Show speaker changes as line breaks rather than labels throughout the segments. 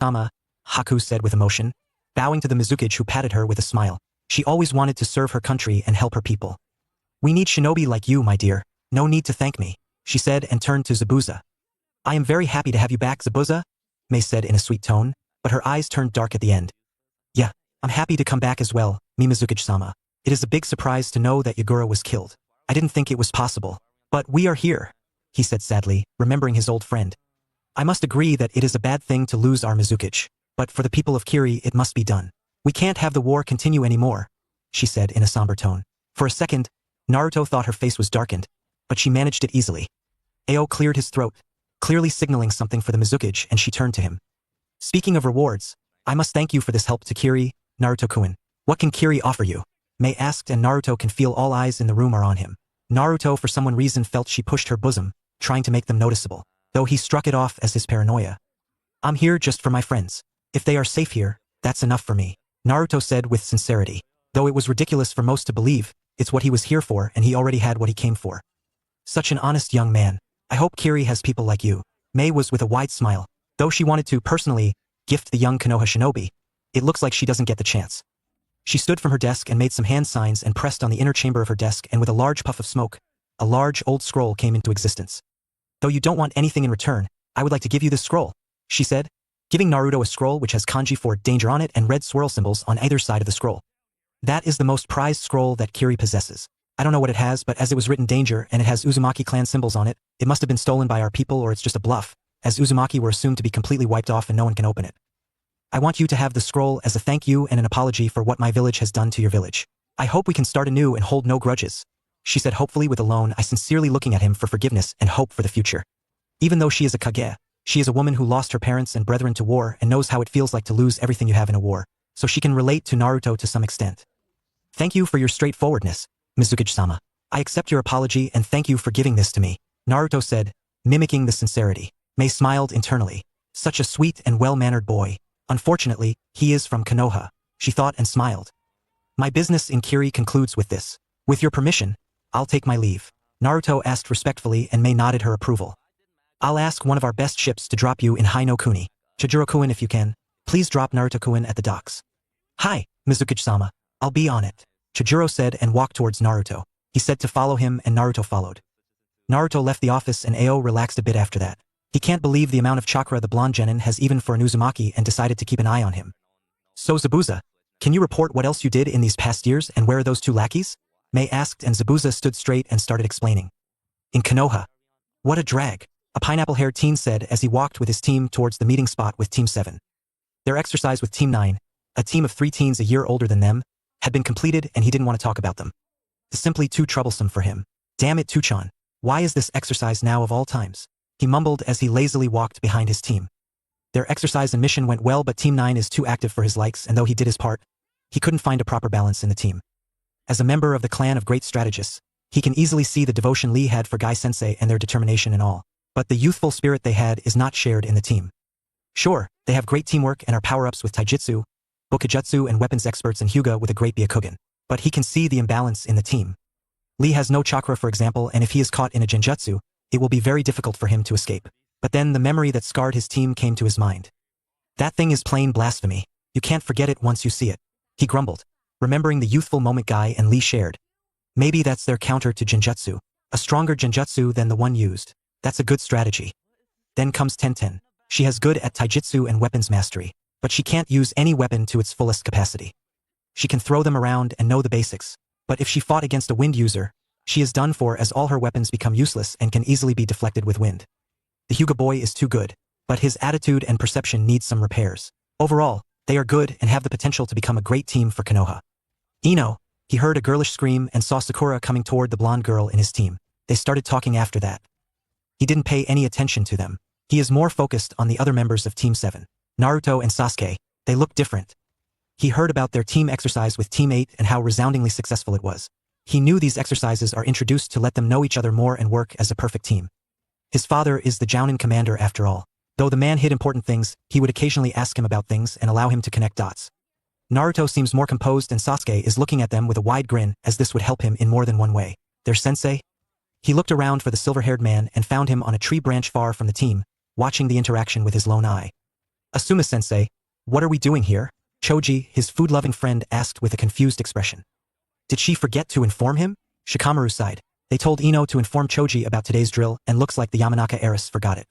Sama, Haku said with emotion, bowing to the Mizukage who patted her with a smile. She always wanted to serve her country and help her people. We need shinobi like you, my dear. No need to thank me, she said and turned to Zabuza. I am very happy to have you back, Zabuza, Mei said in a sweet tone, but her eyes turned dark at the end. Yeah, I'm happy to come back as well, Mizukage-sama. It is a big surprise to know that Yagura was killed. I didn't think it was possible. But we are here, he said sadly, remembering his old friend. I must agree that it is a bad thing to lose our Mizukage, but for the people of Kiri it must be done. We can't have the war continue anymore, she said in a somber tone. For a second, Naruto thought her face was darkened, but she managed it easily. Ao cleared his throat, clearly signaling something for the Mizukage, and she turned to him. Speaking of rewards, I must thank you for this help to Kiri, Naruto-kun. What can Kiri offer you? Mei asked, and Naruto can feel all eyes in the room are on him. Naruto for some reason felt she pushed her bosom, trying to make them noticeable, though he struck it off as his paranoia. I'm here just for my friends. If they are safe here, that's enough for me, Naruto said with sincerity. Though it was ridiculous for most to believe, it's what he was here for and he already had what he came for. Such an honest young man. I hope Kiri has people like you. Mei was with a wide smile. Though she wanted to, personally, gift the young Konoha shinobi, it looks like she doesn't get the chance. She stood from her desk and made some hand signs and pressed on the inner chamber of her desk, and with a large puff of smoke, a large old scroll came into existence. Though you don't want anything in return, I would like to give you this scroll, she said, giving Naruto a scroll which has kanji for danger on it and red swirl symbols on either side of the scroll. That is the most prized scroll that Kiri possesses. I don't know what it has, but as it was written danger and it has Uzumaki clan symbols on it, it must have been stolen by our people, or it's just a bluff, as Uzumaki were assumed to be completely wiped off and no one can open it. I want you to have the scroll as a thank you and an apology for what my village has done to your village. I hope we can start anew and hold no grudges, she said hopefully with a lone eye, sincerely looking at him for forgiveness and hope for the future. Even though she is a Kage, she is a woman who lost her parents and brethren to war and knows how it feels like to lose everything you have in a war, so she can relate to Naruto to some extent. Thank you for your straightforwardness, Mizukage-sama. I accept your apology and thank you for giving this to me, Naruto said, mimicking the sincerity. Mei smiled internally. Such a sweet and well-mannered boy. Unfortunately, he is from Konoha, she thought and smiled. My business in Kiri concludes with this. With your permission, I'll take my leave, Naruto asked respectfully, and Mei nodded her approval. I'll ask one of our best ships to drop you in Hai no Kuni. Chijiro-kun, if you can, please drop Naruto-kun at the docks. Hi, Mizukage-sama. I'll be on it, Chijiro said and walked towards Naruto. He said to follow him and Naruto followed. Naruto left the office and Ao relaxed a bit after that. He can't believe the amount of chakra the blonde genin has even for an Uzumaki and decided to keep an eye on him. So Zabuza, can you report what else you did in these past years and where are those two lackeys? Mei asked, and Zabuza stood straight and started explaining. In Konoha. What a drag, a pineapple-haired teen said as he walked with his team towards the meeting spot with Team 7. Their exercise with Team 9, a team of 3 teens a year older than them, had been completed and he didn't want to talk about them. It's simply too troublesome for him. Damn it, Tuchan. Why is this exercise now of all times? He mumbled as he lazily walked behind his team. Their exercise and mission went well, but Team 9 is too active for his likes, and though he did his part, he couldn't find a proper balance in the team. As a member of the clan of great strategists, he can easily see the devotion Lee had for Guy-sensei and their determination and all. But the youthful spirit they had is not shared in the team. Sure, they have great teamwork and are power-ups with taijutsu, bokujutsu and weapons experts, and Hyuga with a great Byakugan. But he can see the imbalance in the team. Lee has no chakra, for example, and if he is caught in a genjutsu, it will be very difficult for him to escape. But then the memory that scarred his team came to his mind. That thing is plain blasphemy. You can't forget it once you see it, he grumbled, remembering the youthful moment Guy and Lee shared. Maybe that's their counter to genjutsu. A stronger genjutsu than the one used. That's a good strategy. Then comes Tenten. She has good at taijutsu and weapons mastery, but she can't use any weapon to its fullest capacity. She can throw them around and know the basics, but if she fought against a wind user, she is done for, as all her weapons become useless and can easily be deflected with wind. The Hyuga boy is too good, but his attitude and perception need some repairs. Overall, they are good and have the potential to become a great team for Konoha. Ino, he heard a girlish scream and saw Sakura coming toward the blonde girl in his team. They started talking after that. He didn't pay any attention to them. He is more focused on the other members of Team 7. Naruto and Sasuke, they look different. He heard about their team exercise with Team 8 and how resoundingly successful it was. He knew these exercises are introduced to let them know each other more and work as a perfect team. His father is the Jounin commander after all. Though the man hid important things, he would occasionally ask him about things and allow him to connect dots. Naruto seems more composed and Sasuke is looking at them with a wide grin, as this would help him in more than one way. Their sensei? He looked around for the silver-haired man and found him on a tree branch far from the team, watching the interaction with his lone eye. Asuma-sensei, what are we doing here? Choji, his food-loving friend, asked with a confused expression. Did she forget to inform him? Shikamaru sighed. They told Ino to inform Choji about today's drill, and looks like the Yamanaka heiress forgot it.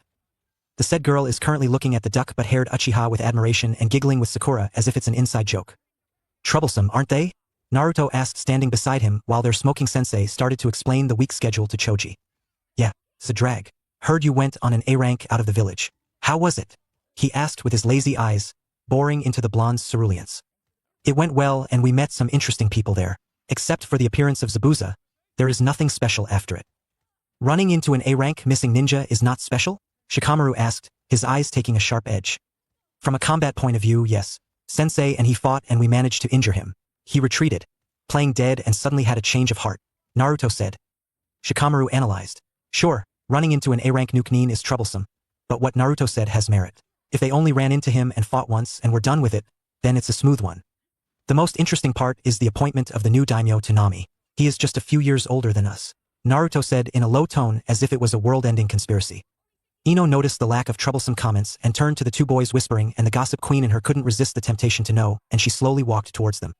The said girl is currently looking at the duck-but-haired Uchiha with admiration and giggling with Sakura as if it's an inside joke. Troublesome, aren't they? Naruto asked, standing beside him while their smoking sensei started to explain the week schedule to Choji. Yeah, it's a drag. Heard you went on an A rank out of the village. How was it? He asked with his lazy eyes, boring into the blonde's cerulence. It went well and we met some interesting people there. Except for the appearance of Zabuza, there is nothing special after it. Running into an A rank missing ninja is not special? Shikamaru asked, his eyes taking a sharp edge. From a combat point of view, yes. Sensei and he fought and we managed to injure him. He retreated, playing dead and suddenly had a change of heart. Naruto said. Shikamaru analyzed. Sure, running into an A-rank nuke is troublesome, but what Naruto said has merit. If they only ran into him and fought once and were done with it, then it's a smooth one. The most interesting part is the appointment of the new daimyo to Nami. He is just a few years older than us. Naruto said in a low tone as if it was a world-ending conspiracy. Ino noticed the lack of troublesome comments and turned to the two boys whispering, and the gossip queen in her couldn't resist the temptation to know, and she slowly walked towards them.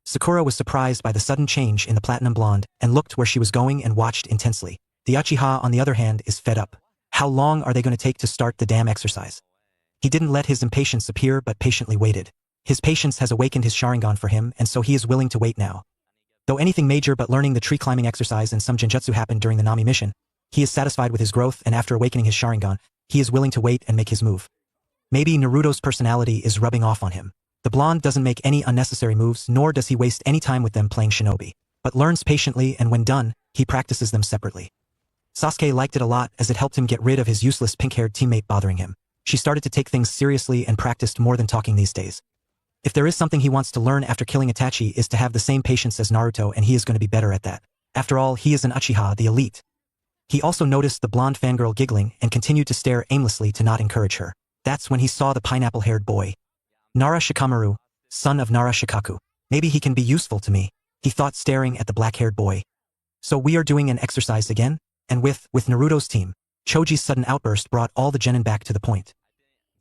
Sakura was surprised by the sudden change in the platinum blonde and looked where she was going and watched intensely. The Uchiha, on the other hand, is fed up. How long are they going to take to start the damn exercise? He didn't let his impatience appear but patiently waited. His patience has awakened his Sharingan for him, and so he is willing to wait now. Though anything major but learning the tree climbing exercise and some genjutsu happened during the Nami mission, he is satisfied with his growth, and after awakening his Sharingan, he is willing to wait and make his move. Maybe Naruto's personality is rubbing off on him. The blonde doesn't make any unnecessary moves, nor does he waste any time with them playing shinobi, but learns patiently, and when done, he practices them separately. Sasuke liked it a lot as it helped him get rid of his useless pink-haired teammate bothering him. She started to take things seriously and practiced more than talking these days. If there is something he wants to learn after killing Itachi is to have the same patience as Naruto, and he is going to be better at that. After all, he is an Uchiha, the elite. He also noticed the blonde fangirl giggling and continued to stare aimlessly to not encourage her. That's when he saw the pineapple-haired boy. Nara Shikamaru, son of Nara Shikaku. Maybe he can be useful to me, he thought, staring at the black-haired boy. So we are doing an exercise again? And with Naruto's team. Choji's sudden outburst brought all the genin back to the point.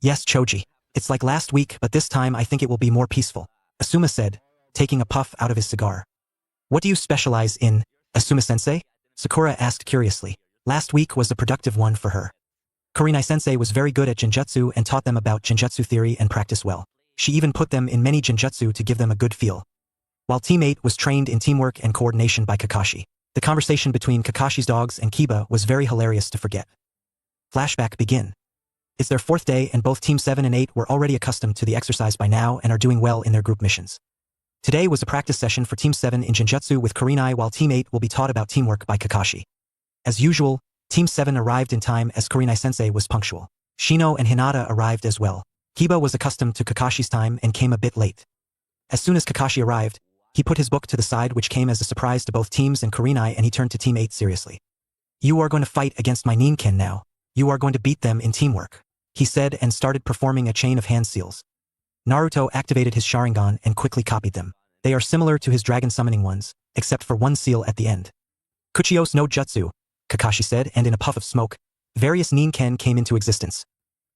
Yes, Choji. It's like last week, but this time I think it will be more peaceful, Asuma said, taking a puff out of his cigar. What do you specialize in, Asuma-sensei? Sakura asked curiously. Last week was a productive one for her. Kurenai-sensei was very good at genjutsu and taught them about genjutsu theory and practice well. She even put them in many genjutsu to give them a good feel. While Team 8 was trained in teamwork and coordination by Kakashi. The conversation between Kakashi's dogs and Kiba was very hilarious to forget. Flashback begin. It's their fourth day and both Team 7 and 8 were already accustomed to the exercise by now and are doing well in their group missions. Today was a practice session for Team 7 in genjutsu with Kurenai, while Team 8 will be taught about teamwork by Kakashi. As usual, Team 7 arrived in time as Kurenai-sensei was punctual. Shino and Hinata arrived as well. Kiba was accustomed to Kakashi's time and came a bit late. As soon as Kakashi arrived, he put his book to the side, which came as a surprise to both teams and Kurenai, and he turned to Team 8 seriously. You are going to fight against my Ninken now. You are going to beat them in teamwork, he said, and started performing a chain of hand seals. Naruto activated his Sharingan and quickly copied them. They are similar to his dragon summoning ones, except for one seal at the end. Kuchios no Jutsu, Kakashi said, and in a puff of smoke, various Ninken came into existence.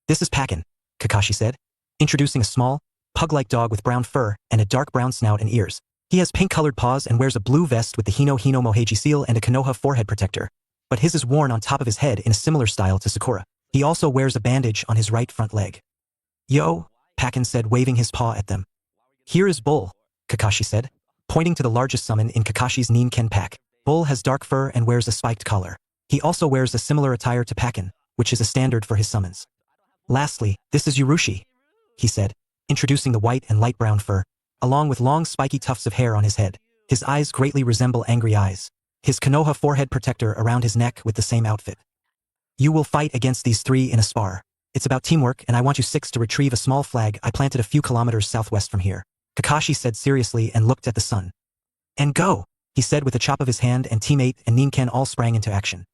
This is Pakken, Kakashi said, introducing a small, pug-like dog with brown fur and a dark brown snout and ears. He has pink-colored paws and wears a blue vest with the Hino Hino Moheiji seal and a Konoha forehead protector, but his is worn on top of his head in a similar style to Sakura. He also wears a bandage on his right front leg. Yo, Pakken said, waving his paw at them. Here is Bull, Kakashi said, pointing to the largest summon in Kakashi's Ninken pack. Bull has dark fur and wears a spiked collar. He also wears a similar attire to Pakken, which is a standard for his summons. Lastly, this is Urushi, he said, introducing the white and light brown fur, along with long spiky tufts of hair on his head. His eyes greatly resemble angry eyes. His Konoha forehead protector around his neck with the same outfit. You will fight against these three in a spar. It's about teamwork, and I want you six to retrieve a small flag I planted a few kilometers southwest from here, Kakashi said seriously and looked at the sun. And go, he said with a chop of his hand, and Team 8 and Ninken all sprang into action.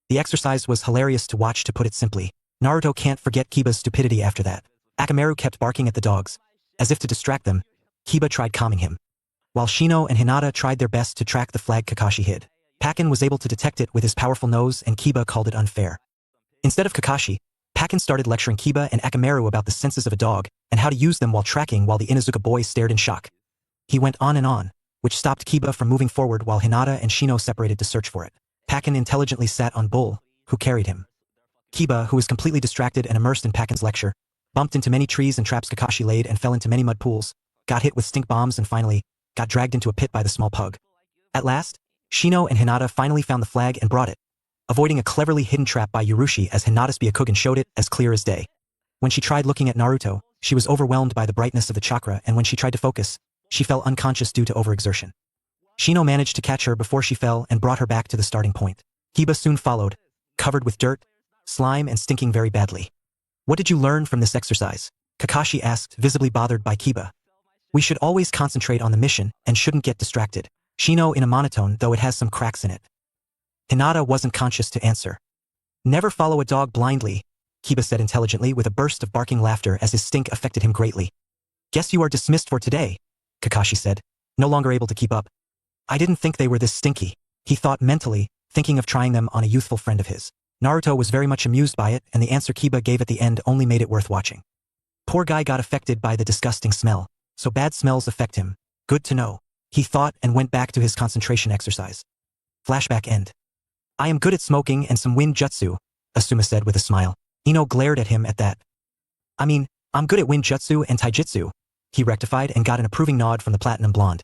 The exercise was hilarious to watch, to put it simply. Naruto can't forget Kiba's stupidity after that. Akamaru kept barking at the dogs. As if to distract them, Kiba tried calming him. While Shino and Hinata tried their best to track the flag Kakashi hid. Pakken was able to detect it with his powerful nose, and Kiba called it unfair. Instead of Kakashi, Pakken started lecturing Kiba and Akamaru about the senses of a dog and how to use them while tracking while the Inuzuka boys stared in shock. He went on, which stopped Kiba from moving forward while Hinata and Shino separated to search for it. Pakken intelligently sat on Bull, who carried him. Kiba, who was completely distracted and immersed in Pakken's lecture, bumped into many trees and traps Kakashi laid and fell into many mud pools, got hit with stink bombs and finally, got dragged into a pit by the small pug. At last, Shino and Hinata finally found the flag and brought it, avoiding a cleverly hidden trap by Urushi as Hinata's Byakugan showed it as clear as day. When she tried looking at Naruto, she was overwhelmed by the brightness of the chakra, and when she tried to focus, she fell unconscious due to overexertion. Shino managed to catch her before she fell and brought her back to the starting point. Kiba soon followed, covered with dirt, slime and stinking very badly. What did you learn from this exercise? Kakashi asked, visibly bothered by Kiba. We should always concentrate on the mission and shouldn't get distracted. Shino in a monotone, though it has some cracks in it. Hinata wasn't conscious to answer. Never follow a dog blindly, Kiba said intelligently with a burst of barking laughter as his stink affected him greatly. Guess you are dismissed for today, Kakashi said, no longer able to keep up. I didn't think they were this stinky, he thought mentally, thinking of trying them on a youthful friend of his. Naruto was very much amused by it, and the answer Kiba gave at the end only made it worth watching. Poor guy got affected by the disgusting smell, so bad smells affect him. Good to know, he thought and went back to his concentration exercise. Flashback end. I am good at smoking and some wind jutsu, Asuma said with a smile. Ino glared at him at that. I mean, I'm good at wind jutsu and taijutsu, he rectified and got an approving nod from the platinum blonde.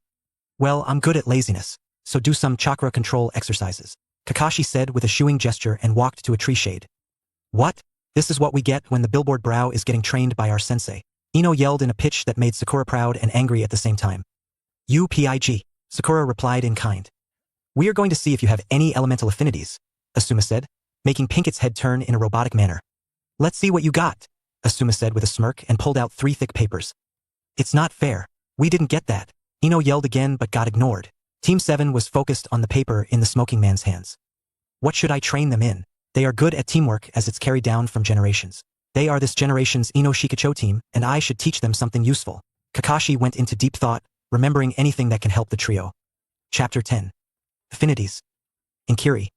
Well, I'm good at laziness, so do some chakra control exercises, Kakashi said with a shooing gesture and walked to a tree shade. What? This is what we get when the billboard brow is getting trained by our sensei. Ino yelled in a pitch that made Sakura proud and angry at the same time. UPIG, Sakura replied in kind. We are going to see if you have any elemental affinities, Asuma said, making Pinket's head turn in a robotic manner. Let's see what you got, Asuma said with a smirk and pulled out 3 thick papers. It's not fair. We didn't get that. Ino yelled again but got ignored. Team 7 was focused on the paper in the smoking man's hands. What should I train them in? They are good at teamwork as it's carried down from generations. They are this generation's Ino Shikacho team, and I should teach them something useful. Kakashi went into deep thought, remembering anything that can help the trio. Chapter 10. Affinities. Inkiri.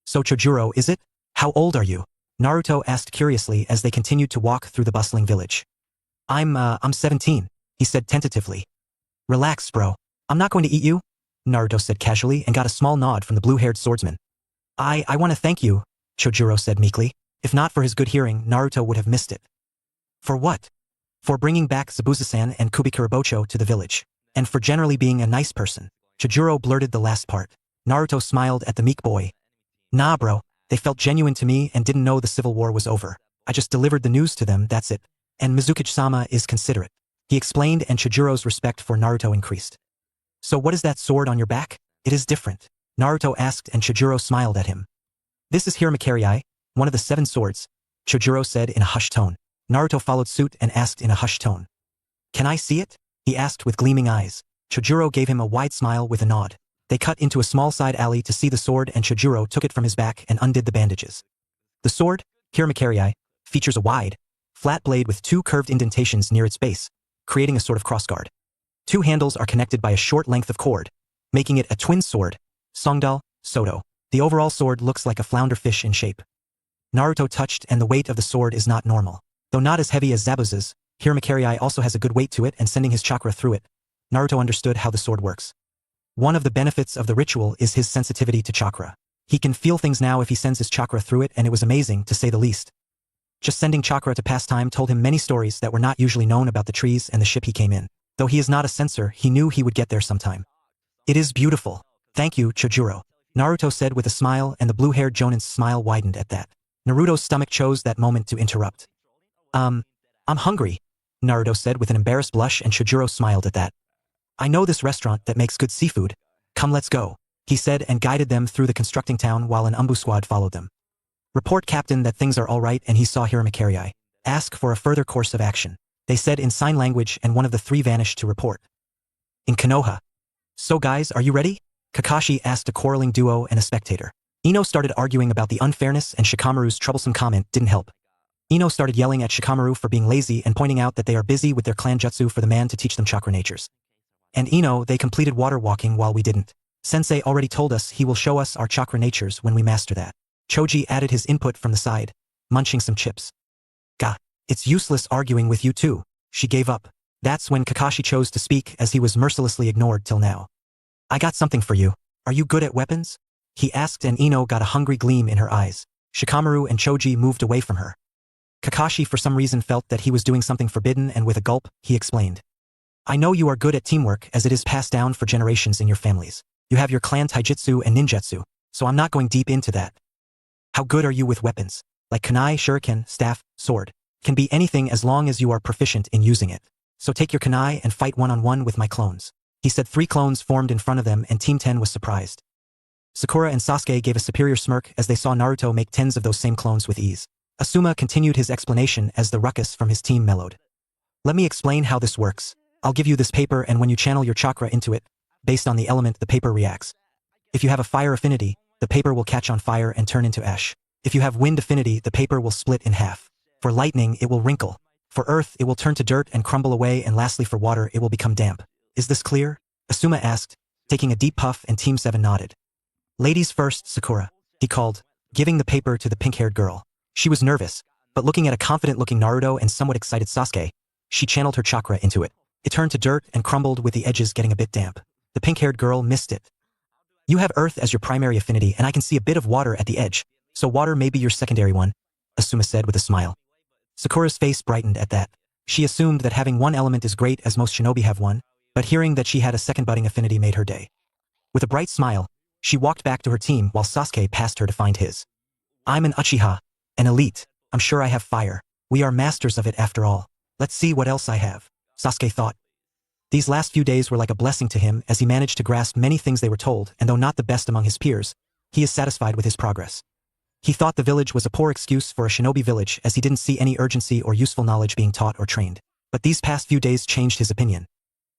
So Chojuro, is it? How old are you? Naruto asked curiously as they continued to walk through the bustling village. I'm 17, he said tentatively. Relax, bro. I'm not going to eat you, Naruto said casually and got a small nod from the blue-haired swordsman. I want to thank you, Chojuro said meekly. If not for his good hearing, Naruto would have missed it. For what? For bringing back Zabuza-san and Kubikurabocho to the village. And for generally being a nice person. Chojuro blurted the last part. Naruto smiled at the meek boy. Nah bro, they felt genuine to me and didn't know the civil war was over. I just delivered the news to them, that's it. And Mizukichi-sama is considerate. He explained and Chojuro's respect for Naruto increased. So what is that sword on your back? It is different. Naruto asked and Chojuro smiled at him. This is Hiramakarei, one of the 7 swords, Chojuro said in a hushed tone. Naruto followed suit and asked in a hushed tone. Can I see it? He asked with gleaming eyes. Chojuro gave him a wide smile with a nod. They cut into a small side alley to see the sword and Chojuro took it from his back and undid the bandages. The sword, Hiramakarei, features a wide, flat blade with 2 curved indentations near its base, creating a sort of crossguard. 2 handles are connected by a short length of cord, making it a twin sword, Songdal, Soto. The overall sword looks like a flounder fish in shape. Naruto touched and the weight of the sword is not normal. Though not as heavy as Zabuza's, Hiramakarei also has a good weight to it and sending his chakra through it. Naruto understood how the sword works. One of the benefits of the ritual is his sensitivity to chakra. He can feel things now if he sends his chakra through it and it was amazing to say the least. Just sending chakra to pass time told him many stories that were not usually known about the trees and the ship he came in. Though he is not a censor, he knew he would get there sometime. It is beautiful. Thank you, Chojuro. Naruto said with a smile and the blue-haired Jonin's smile widened at that. Naruto's stomach chose that moment to interrupt. I'm hungry, Naruto said with an embarrassed blush and Chojuro smiled at that. I know this restaurant that makes good seafood. Come let's go, he said and guided them through the constructing town while an Umbu squad followed them. Report captain that things are all right and he saw Hiramakarei. Ask for a further course of action. They said in sign language and one of the 3 vanished to report. In Konoha. So guys, are you ready? Kakashi asked a quarreling duo and a spectator. Ino started arguing about the unfairness and Shikamaru's troublesome comment didn't help. Ino started yelling at Shikamaru for being lazy and pointing out that they are busy with their clan jutsu for the man to teach them chakra natures. And Ino, they completed water walking while we didn't. Sensei already told us he will show us our chakra natures when we master that. Choji added his input from the side, munching some chips. Gah, it's useless arguing with you too. She gave up. That's when Kakashi chose to speak as he was mercilessly ignored till now. I got something for you. Are you good at weapons? He asked and Ino got a hungry gleam in her eyes. Shikamaru and Choji moved away from her. Kakashi for some reason felt that he was doing something forbidden and with a gulp, he explained. I know you are good at teamwork as it is passed down for generations in your families. You have your clan taijutsu and ninjutsu, so I'm not going deep into that. How good are you with weapons? Like kunai, shuriken, staff, sword. Can be anything as long as you are proficient in using it. So take your kunai and fight one-on-one with my clones. He said 3 clones formed in front of them and Team 10 was surprised. Sakura and Sasuke gave a superior smirk as they saw Naruto make 10s of those same clones with ease. Asuma continued his explanation as the ruckus from his team mellowed. Let me explain how this works. I'll give you this paper and when you channel your chakra into it, based on the element the paper reacts. If you have a fire affinity, the paper will catch on fire and turn into ash. If you have wind affinity, the paper will split in half. For lightning, it will wrinkle. For earth, it will turn to dirt and crumble away, and lastly for water, it will become damp. Is this clear? Asuma asked, taking a deep puff, and Team 7 nodded. Ladies first, Sakura, he called, giving the paper to the pink-haired girl. She was nervous, but looking at a confident-looking Naruto and somewhat excited Sasuke, she channeled her chakra into it. It turned to dirt and crumbled with the edges getting a bit damp. The pink-haired girl missed it. You have earth as your primary affinity and I can see a bit of water at the edge, so water may be your secondary one, Asuma said with a smile. Sakura's face brightened at that. She assumed that having one element is great as most shinobi have one, but hearing that she had a second budding affinity made her day. With a bright smile, she walked back to her team while Sasuke passed her to find his. I'm an Uchiha, an elite. I'm sure I have fire. We are masters of it after all. Let's see what else I have, Sasuke thought. These last few days were like a blessing to him as he managed to grasp many things they were told, and though not the best among his peers, he is satisfied with his progress. He thought the village was a poor excuse for a shinobi village as he didn't see any urgency or useful knowledge being taught or trained. But these past few days changed his opinion.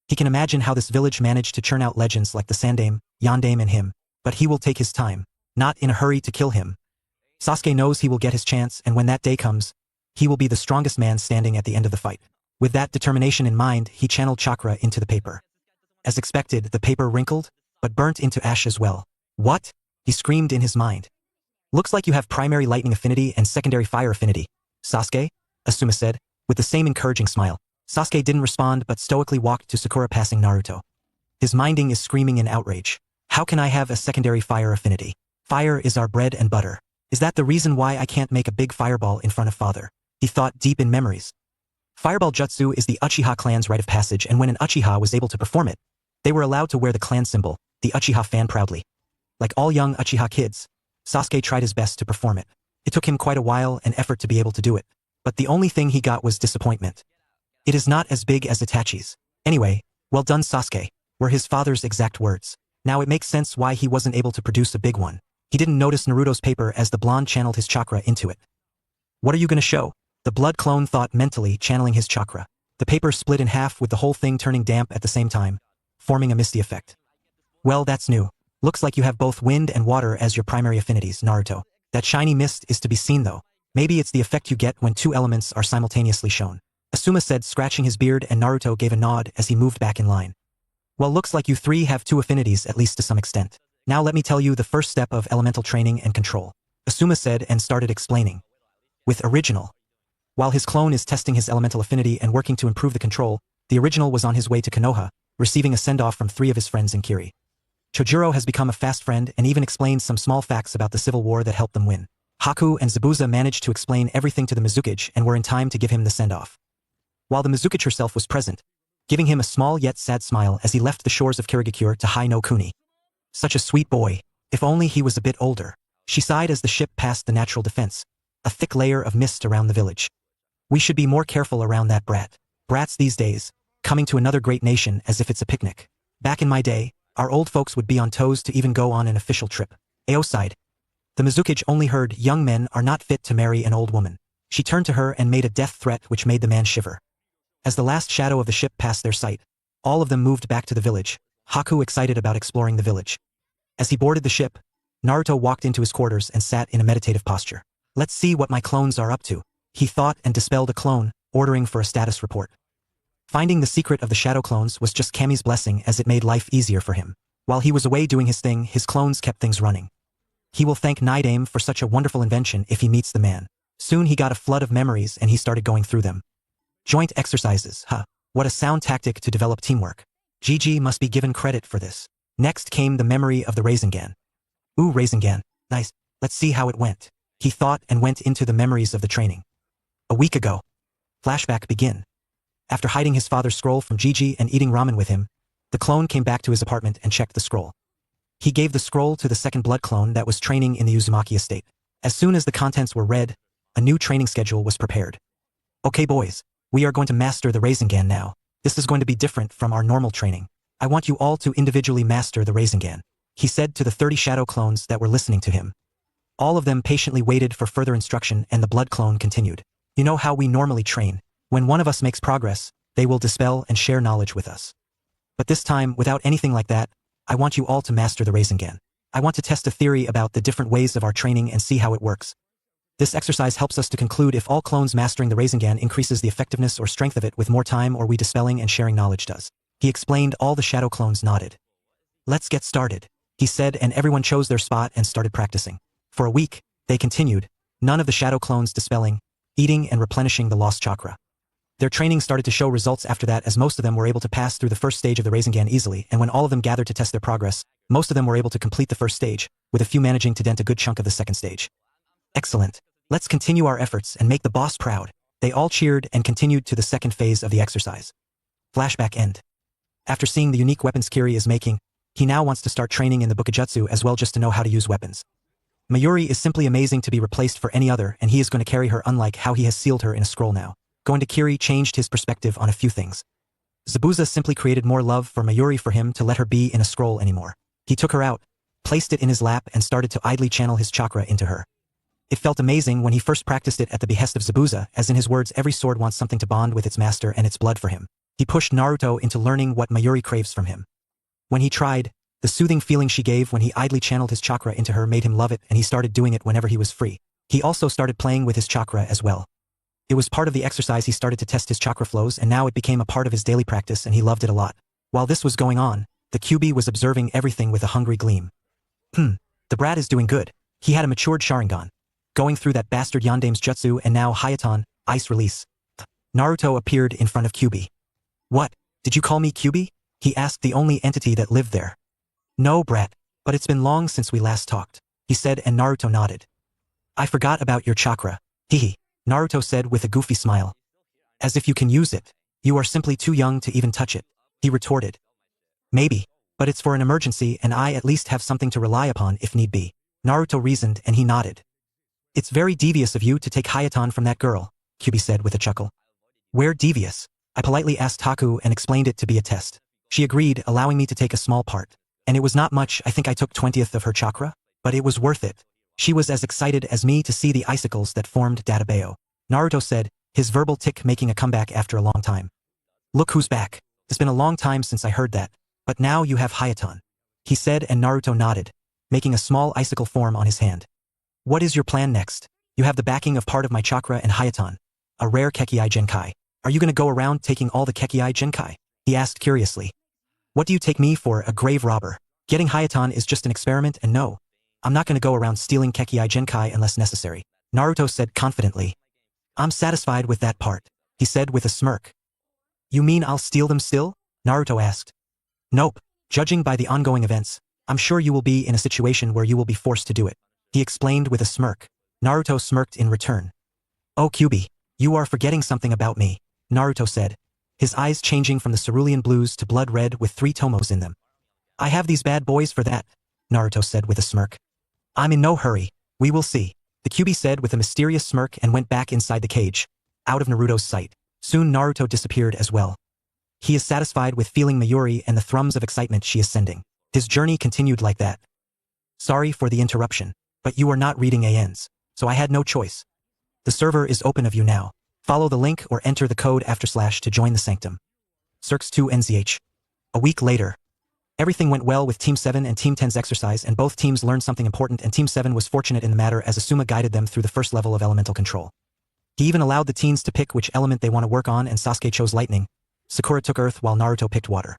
He can imagine how this village managed to churn out legends like the Sandame, Yandame and him, but he will take his time, not in a hurry to kill him. Sasuke knows he will get his chance, and when that day comes, he will be the strongest man standing at the end of the fight. With that determination in mind, he channeled chakra into the paper. As expected, the paper wrinkled, but burnt into ash as well. What? He screamed in his mind. Looks like you have primary lightning affinity and secondary fire affinity, Sasuke, Asuma said, with the same encouraging smile. Sasuke didn't respond but stoically walked to Sakura passing Naruto. His minding is screaming in outrage. How can I have a secondary fire affinity? Fire is our bread and butter. Is that the reason why I can't make a big fireball in front of father? He thought deep in memories. Fireball jutsu is the Uchiha clan's rite of passage, and when an Uchiha was able to perform it, they were allowed to wear the clan symbol, the Uchiha fan proudly. Like all young Uchiha kids, Sasuke tried his best to perform it. It took him quite a while and effort to be able to do it, but the only thing he got was disappointment. It is not as big as Itachi's. Anyway, well done Sasuke, were his father's exact words. Now it makes sense why he wasn't able to produce a big one. He didn't notice Naruto's paper as the blonde channeled his chakra into it. What are you gonna show? The blood clone thought mentally, channeling his chakra. The paper split in half with the whole thing turning damp at the same time, forming a misty effect. Well, that's new. Looks like you have both wind and water as your primary affinities, Naruto. That shiny mist is to be seen though. Maybe it's the effect you get when 2 elements are simultaneously shown. Asuma said, scratching his beard, and Naruto gave a nod as he moved back in line. Well, looks like you 3 have 2 affinities at least to some extent. Now let me tell you the first step of elemental training and control, Asuma said and started explaining. With original. While his clone is testing his elemental affinity and working to improve the control, the original was on his way to Konoha, receiving a send-off from 3 of his friends in Kiri. Chojuro has become a fast friend and even explained some small facts about the civil war that helped them win. Haku and Zabuza managed to explain everything to the Mizukage and were in time to give him the send-off. While the Mizukage herself was present, giving him a small yet sad smile as he left the shores of Kirigakure to Hai no Kuni. Such a sweet boy. If only he was a bit older. She sighed as the ship passed the natural defense, a thick layer of mist around the village. We should be more careful around that brat. Brats these days, coming to another great nation as if it's a picnic. Back in my day, our old folks would be on toes to even go on an official trip. Ao sighed. The Mizukage only heard, young men are not fit to marry an old woman. She turned to her and made a death threat which made the man shiver. As the last shadow of the ship passed their sight, all of them moved back to the village, Haku excited about exploring the village. As he boarded the ship, Naruto walked into his quarters and sat in a meditative posture. Let's see what my clones are up to, he thought and dispelled a clone, ordering for a status report. Finding the secret of the shadow clones was just Kami's blessing as it made life easier for him. While he was away doing his thing, his clones kept things running. He will thank Naidame for such a wonderful invention if he meets the man. Soon he got a flood of memories and he started going through them. Joint exercises, huh? What a sound tactic to develop teamwork. GG must be given credit for this. Next came the memory of the Rasengan. Ooh, Rasengan, nice. Let's see how it went. He thought and went into the memories of the training. A week ago. Flashback begin. After hiding his father's scroll from Gigi and eating ramen with him, the clone came back to his apartment and checked the scroll. He gave the scroll to the second blood clone that was training in the Uzumaki estate. As soon as the contents were read, a new training schedule was prepared. Okay boys, we are going to master the Rasengan now. This is going to be different from our normal training. I want you all to individually master the Rasengan, he said to the 30 shadow clones that were listening to him. All of them patiently waited for further instruction and the blood clone continued. You know how we normally train. When one of us makes progress, they will dispel and share knowledge with us. But this time, without anything like that, I want you all to master the Rasengan. I want to test a theory about the different ways of our training and see how it works. This exercise helps us to conclude if all clones mastering the Rasengan increases the effectiveness or strength of it with more time or we dispelling and sharing knowledge does. He explained. All the shadow clones nodded. Let's get started, he said, and everyone chose their spot and started practicing. For a week, they continued, none of the shadow clones dispelling, eating and replenishing the lost chakra. Their training started to show results after that, as most of them were able to pass through the first stage of the Rasengan easily, and when all of them gathered to test their progress, most of them were able to complete the first stage, with a few managing to dent a good chunk of the second stage. Excellent. Let's continue our efforts and make the boss proud. They all cheered and continued to the second phase of the exercise. Flashback end. After seeing the unique weapons Kiri is making, he now wants to start training in the Bukijutsu as well, just to know how to use weapons. Mayuri is simply amazing to be replaced for any other, and he is going to carry her unlike how he has sealed her in a scroll now. Going to Kiri changed his perspective on a few things. Zabuza simply created more love for Mayuri for him to let her be in a scroll anymore. He took her out, placed it in his lap and started to idly channel his chakra into her. It felt amazing when he first practiced it at the behest of Zabuza, as in his words, every sword wants something to bond with its master and its blood for him. He pushed Naruto into learning what Mayuri craves from him. When he tried, the soothing feeling she gave when he idly channeled his chakra into her made him love it, and he started doing it whenever he was free. He also started playing with his chakra as well. It was part of the exercise. He started to test his chakra flows, and now it became a part of his daily practice, and he loved it a lot. While this was going on, the QB was observing everything with a hungry gleam. The brat is doing good. He had a matured Sharingan. Going through that bastard Yandame's jutsu, and now Hayatan, ice release. Naruto appeared in front of QB. What? Did you call me QB? He asked, the only entity that lived there. No, brat, but it's been long since we last talked, he said, and Naruto nodded. I forgot about your chakra. Hehe, Naruto said with a goofy smile. As if you can use it. You are simply too young to even touch it, he retorted. Maybe, but it's for an emergency and I at least have something to rely upon if need be. Naruto reasoned, and he nodded. It's very devious of you to take Hayatan from that girl, QB said with a chuckle. Where devious? I politely asked Haku and explained it to be a test. She agreed, allowing me to take a small part. And it was not much. I think I took 20th of her chakra, but it was worth it. She was as excited as me to see the icicles that formed Databeo. Naruto said, his verbal tick making a comeback after a long time. Look who's back. It's been a long time since I heard that, but now you have Hayatan, he said, and Naruto nodded, making a small icicle form on his hand. What is your plan next? You have the backing of part of my chakra and Hayatan, a rare Kekkei Genkai. Are you going to go around taking all the Kekkei Genkai? He asked curiously. What do you take me for, a grave robber? Getting Hayatan is just an experiment, and no, I'm not going to go around stealing Kekkei Genkai unless necessary, Naruto said confidently. I'm satisfied with that part, he said with a smirk. You mean I'll steal them still? Naruto asked. Nope, judging by the ongoing events, I'm sure you will be in a situation where you will be forced to do it, he explained with a smirk. Naruto smirked in return. Oh QB, you are forgetting something about me, Naruto said, his eyes changing from the cerulean blues to blood red with 3 tomos in them. I have these bad boys for that, Naruto said with a smirk. I'm in no hurry, we will see, the QB said with a mysterious smirk and went back inside the cage, out of Naruto's sight. Soon Naruto disappeared as well. He is satisfied with feeling Mayuri and the thrums of excitement she is sending. His journey continued like that. Sorry for the interruption, but you are not reading ANs, so I had no choice. The server is open of you now. Follow the link or enter the code / to join the sanctum. Cirx 2 NZH. A week later. Everything went well with Team 7 and Team 10's exercise, and both teams learned something important, and Team 7 was fortunate in the matter as Asuma guided them through the first level of elemental control. He even allowed the teens to pick which element they want to work on, and Sasuke chose lightning. Sakura took earth while Naruto picked water.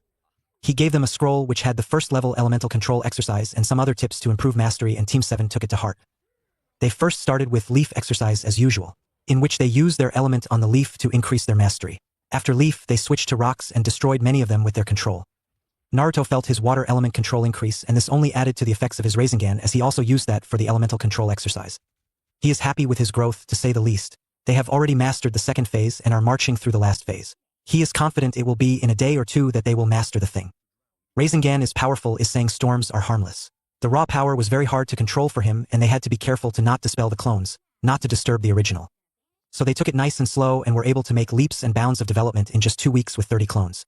He gave them a scroll which had the first level elemental control exercise and some other tips to improve mastery, and Team 7 took it to heart. They first started with leaf exercise as usual, in which they used their element on the leaf to increase their mastery. After leaf, they switched to rocks and destroyed many of them with their control. Naruto felt his water element control increase, and this only added to the effects of his Rasengan, as he also used that for the elemental control exercise. He is happy with his growth, to say the least. They have already mastered the second phase and are marching through the last phase. He is confident it will be in a day or two that they will master the thing. Rasengan is powerful is saying storms are harmless. The raw power was very hard to control for him, and they had to be careful to not dispel the clones, not to disturb the original. So they took it nice and slow and were able to make leaps and bounds of development in just 2 weeks with 30 clones.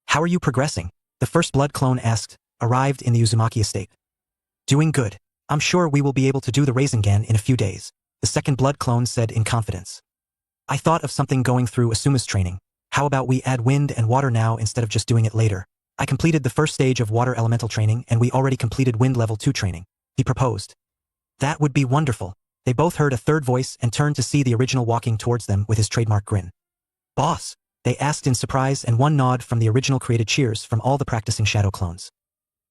How are you progressing? The first blood clone asked, arrived in the Uzumaki estate. Doing good. I'm sure we will be able to do the Rasengan in a few days, the second blood clone said in confidence. I thought of something going through Asuma's training. How about we add wind and water now instead of just doing it later? I completed the first stage of water elemental training and we already completed wind level 2 training, he proposed. That would be wonderful. They both heard a third voice and turned to see the original walking towards them with his trademark grin. Boss, they asked in surprise, and one nod from the original created cheers from all the practicing shadow clones.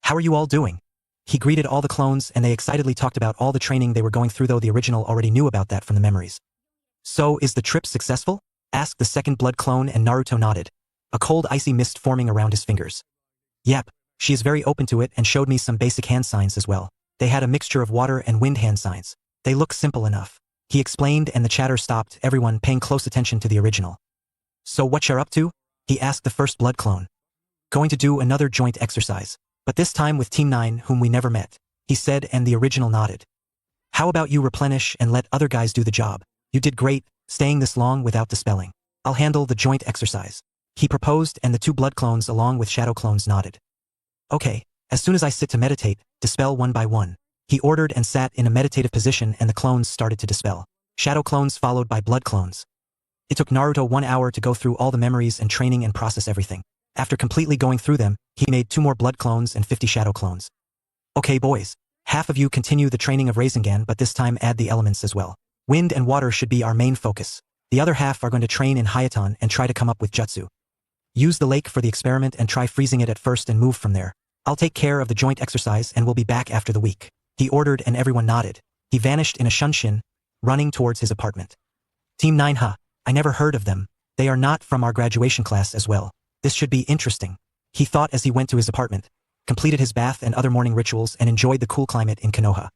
How are you all doing? He greeted all the clones and they excitedly talked about all the training they were going through, though the original already knew about that from the memories. So, is the trip successful? Asked the second blood clone, and Naruto nodded, a cold icy mist forming around his fingers. Yep, she is very open to it and showed me some basic hand signs as well. They had a mixture of water and wind hand signs. They look simple enough. He explained, and the chatter stopped, everyone paying close attention to the original. So what you're up to? He asked the first blood clone. Going to do another joint exercise, but this time with Team 9, whom we never met, he said, and the original nodded. How about you replenish and let other guys do the job? You did great, staying this long without dispelling. I'll handle the joint exercise, he proposed, and the 2 blood clones along with shadow clones nodded. Okay, as soon as I sit to meditate, dispel one by one, he ordered, and sat in a meditative position, and the clones started to dispel. Shadow clones followed by blood clones. It took Naruto 1 hour to go through all the memories and training and process everything. After completely going through them, he made 2 more blood clones and 50 shadow clones. Okay boys, half of you continue the training of Rasengan, but this time add the elements as well. Wind and water should be our main focus. The other half are going to train in Hyuga and try to come up with jutsu. Use the lake for the experiment and try freezing it at first and move from there. I'll take care of the joint exercise and we'll be back after the week, he ordered, and everyone nodded. He vanished in a shunshin, running towards his apartment. Team 9, huh? I never heard of them. They are not from our graduation class as well. This should be interesting, he thought as he went to his apartment, completed his bath and other morning rituals, and enjoyed the cool climate in Konoha.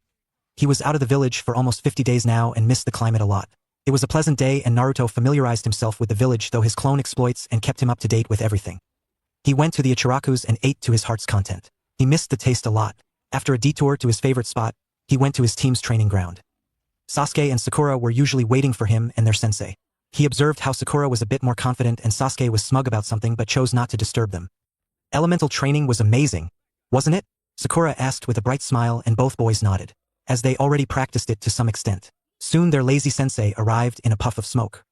He was out of the village for almost 50 days now and missed the climate a lot. It was a pleasant day, and Naruto familiarized himself with the village, though his clone exploits, and kept him up to date with everything. He went to the Ichirakus and ate to his heart's content. He missed the taste a lot. After a detour to his favorite spot, he went to his team's training ground. Sasuke and Sakura were usually waiting for him and their sensei. He observed how Sakura was a bit more confident and Sasuke was smug about something but chose not to disturb them. Elemental training was amazing, wasn't it? Sakura asked with a bright smile, and both boys nodded, as they already practiced it to some extent. Soon their lazy sensei arrived in a puff of smoke.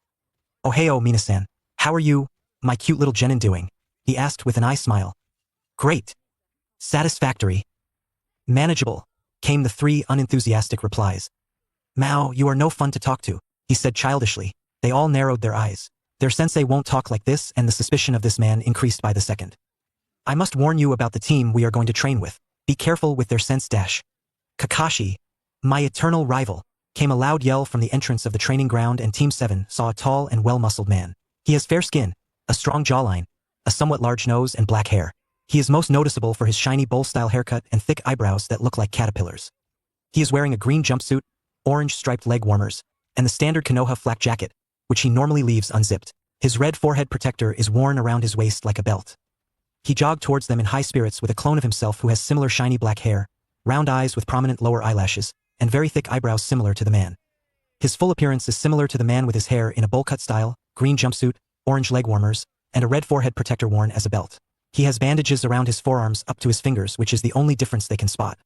Ohio, Minasan. How are you, my cute little genin, doing? He asked with an eye smile. Great. Satisfactory. Manageable, came the 3 unenthusiastic replies. Mao, you are no fun to talk to, he said childishly. They all narrowed their eyes. Their sensei won't talk like this, and the suspicion of this man increased by the second. I must warn you about the team we are going to train with. Be careful with their sense dash. Kakashi, my eternal rival, came a loud yell from the entrance of the training ground, and Team 7 saw a tall and well-muscled man. He has fair skin, a strong jawline, a somewhat large nose, and black hair. He is most noticeable for his shiny bowl-style haircut and thick eyebrows that look like caterpillars. He is wearing a green jumpsuit, orange striped leg warmers, and the standard Konoha flak jacket, which he normally leaves unzipped. His red forehead protector is worn around his waist like a belt. He jogged towards them in high spirits with a clone of himself who has similar shiny black hair, round eyes with prominent lower eyelashes, and very thick eyebrows similar to the man. His full appearance is similar to the man with his hair in a bowl-cut style, green jumpsuit, orange leg warmers, and a red forehead protector worn as a belt. He has bandages around his forearms up to his fingers, which is the only difference they can spot.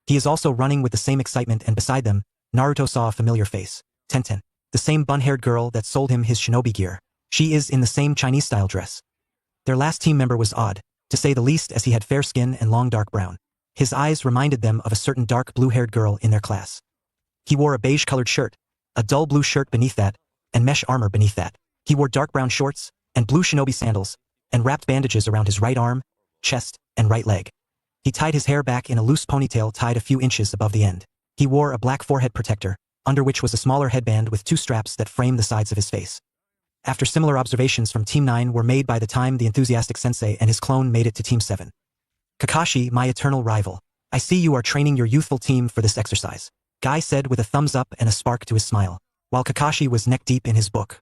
He is also running with the same excitement, and beside them, Naruto saw a familiar face. Tenten, the same bun-haired girl that sold him his shinobi gear. She is in the same Chinese-style dress. Their last team member was odd, to say the least, as he had fair skin and long dark brown. His eyes reminded them of a certain dark blue-haired girl in their class. He wore a beige-colored shirt, a dull blue shirt beneath that, and mesh armor beneath that. He wore dark brown shorts, and blue shinobi sandals, and wrapped bandages around his right arm, chest, and right leg. He tied his hair back in a loose ponytail tied a few inches above the end. He wore a black forehead protector, under which was a smaller headband with 2 straps that framed the sides of his face. After similar observations from Team 9 were made by the time the enthusiastic sensei and his clone made it to Team 7. Kakashi, my eternal rival. I see you are training your youthful team for this exercise, Guy said with a thumbs up and a spark to his smile, while Kakashi was neck deep in his book.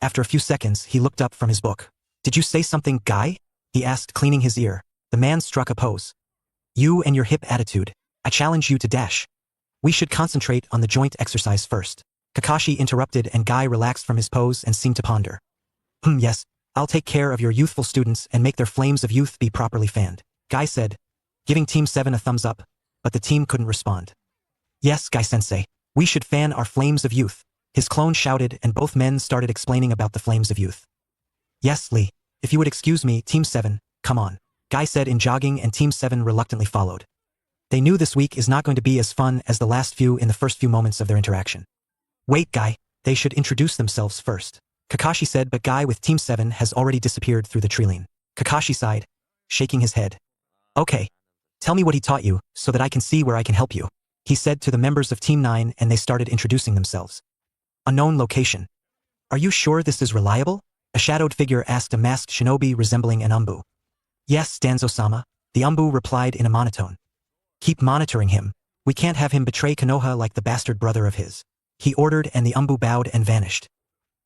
After a few seconds, he looked up from his book. Did you say something, Guy? He asked, cleaning his ear. The man struck a pose. You and your hip attitude. I challenge you to dash. We should concentrate on the joint exercise first. Kakashi interrupted and Guy relaxed from his pose and seemed to ponder. Yes, I'll take care of your youthful students and make their flames of youth be properly fanned, Guy said, giving Team 7 a thumbs up, but the team couldn't respond. Yes, Guy-sensei, we should fan our flames of youth, his clone shouted and both men started explaining about the flames of youth. Yes, Lee, if you would excuse me, Team 7, come on, Guy said in jogging and Team 7 reluctantly followed. They knew this week is not going to be as fun as the last few in the first few moments of their interaction. Wait, Guy, they should introduce themselves first, Kakashi said, but Guy with Team 7 has already disappeared through the treeline. Kakashi sighed, shaking his head. Okay. Tell me what he taught you, so that I can see where I can help you, he said to the members of Team 9 and they started introducing themselves. Unknown location. Are you sure this is reliable? A shadowed figure asked a masked shinobi resembling an umbu. Yes, Danzo-sama, the umbu replied in a monotone. Keep monitoring him. We can't have him betray Konoha like the bastard brother of his, he ordered, and the umbu bowed and vanished.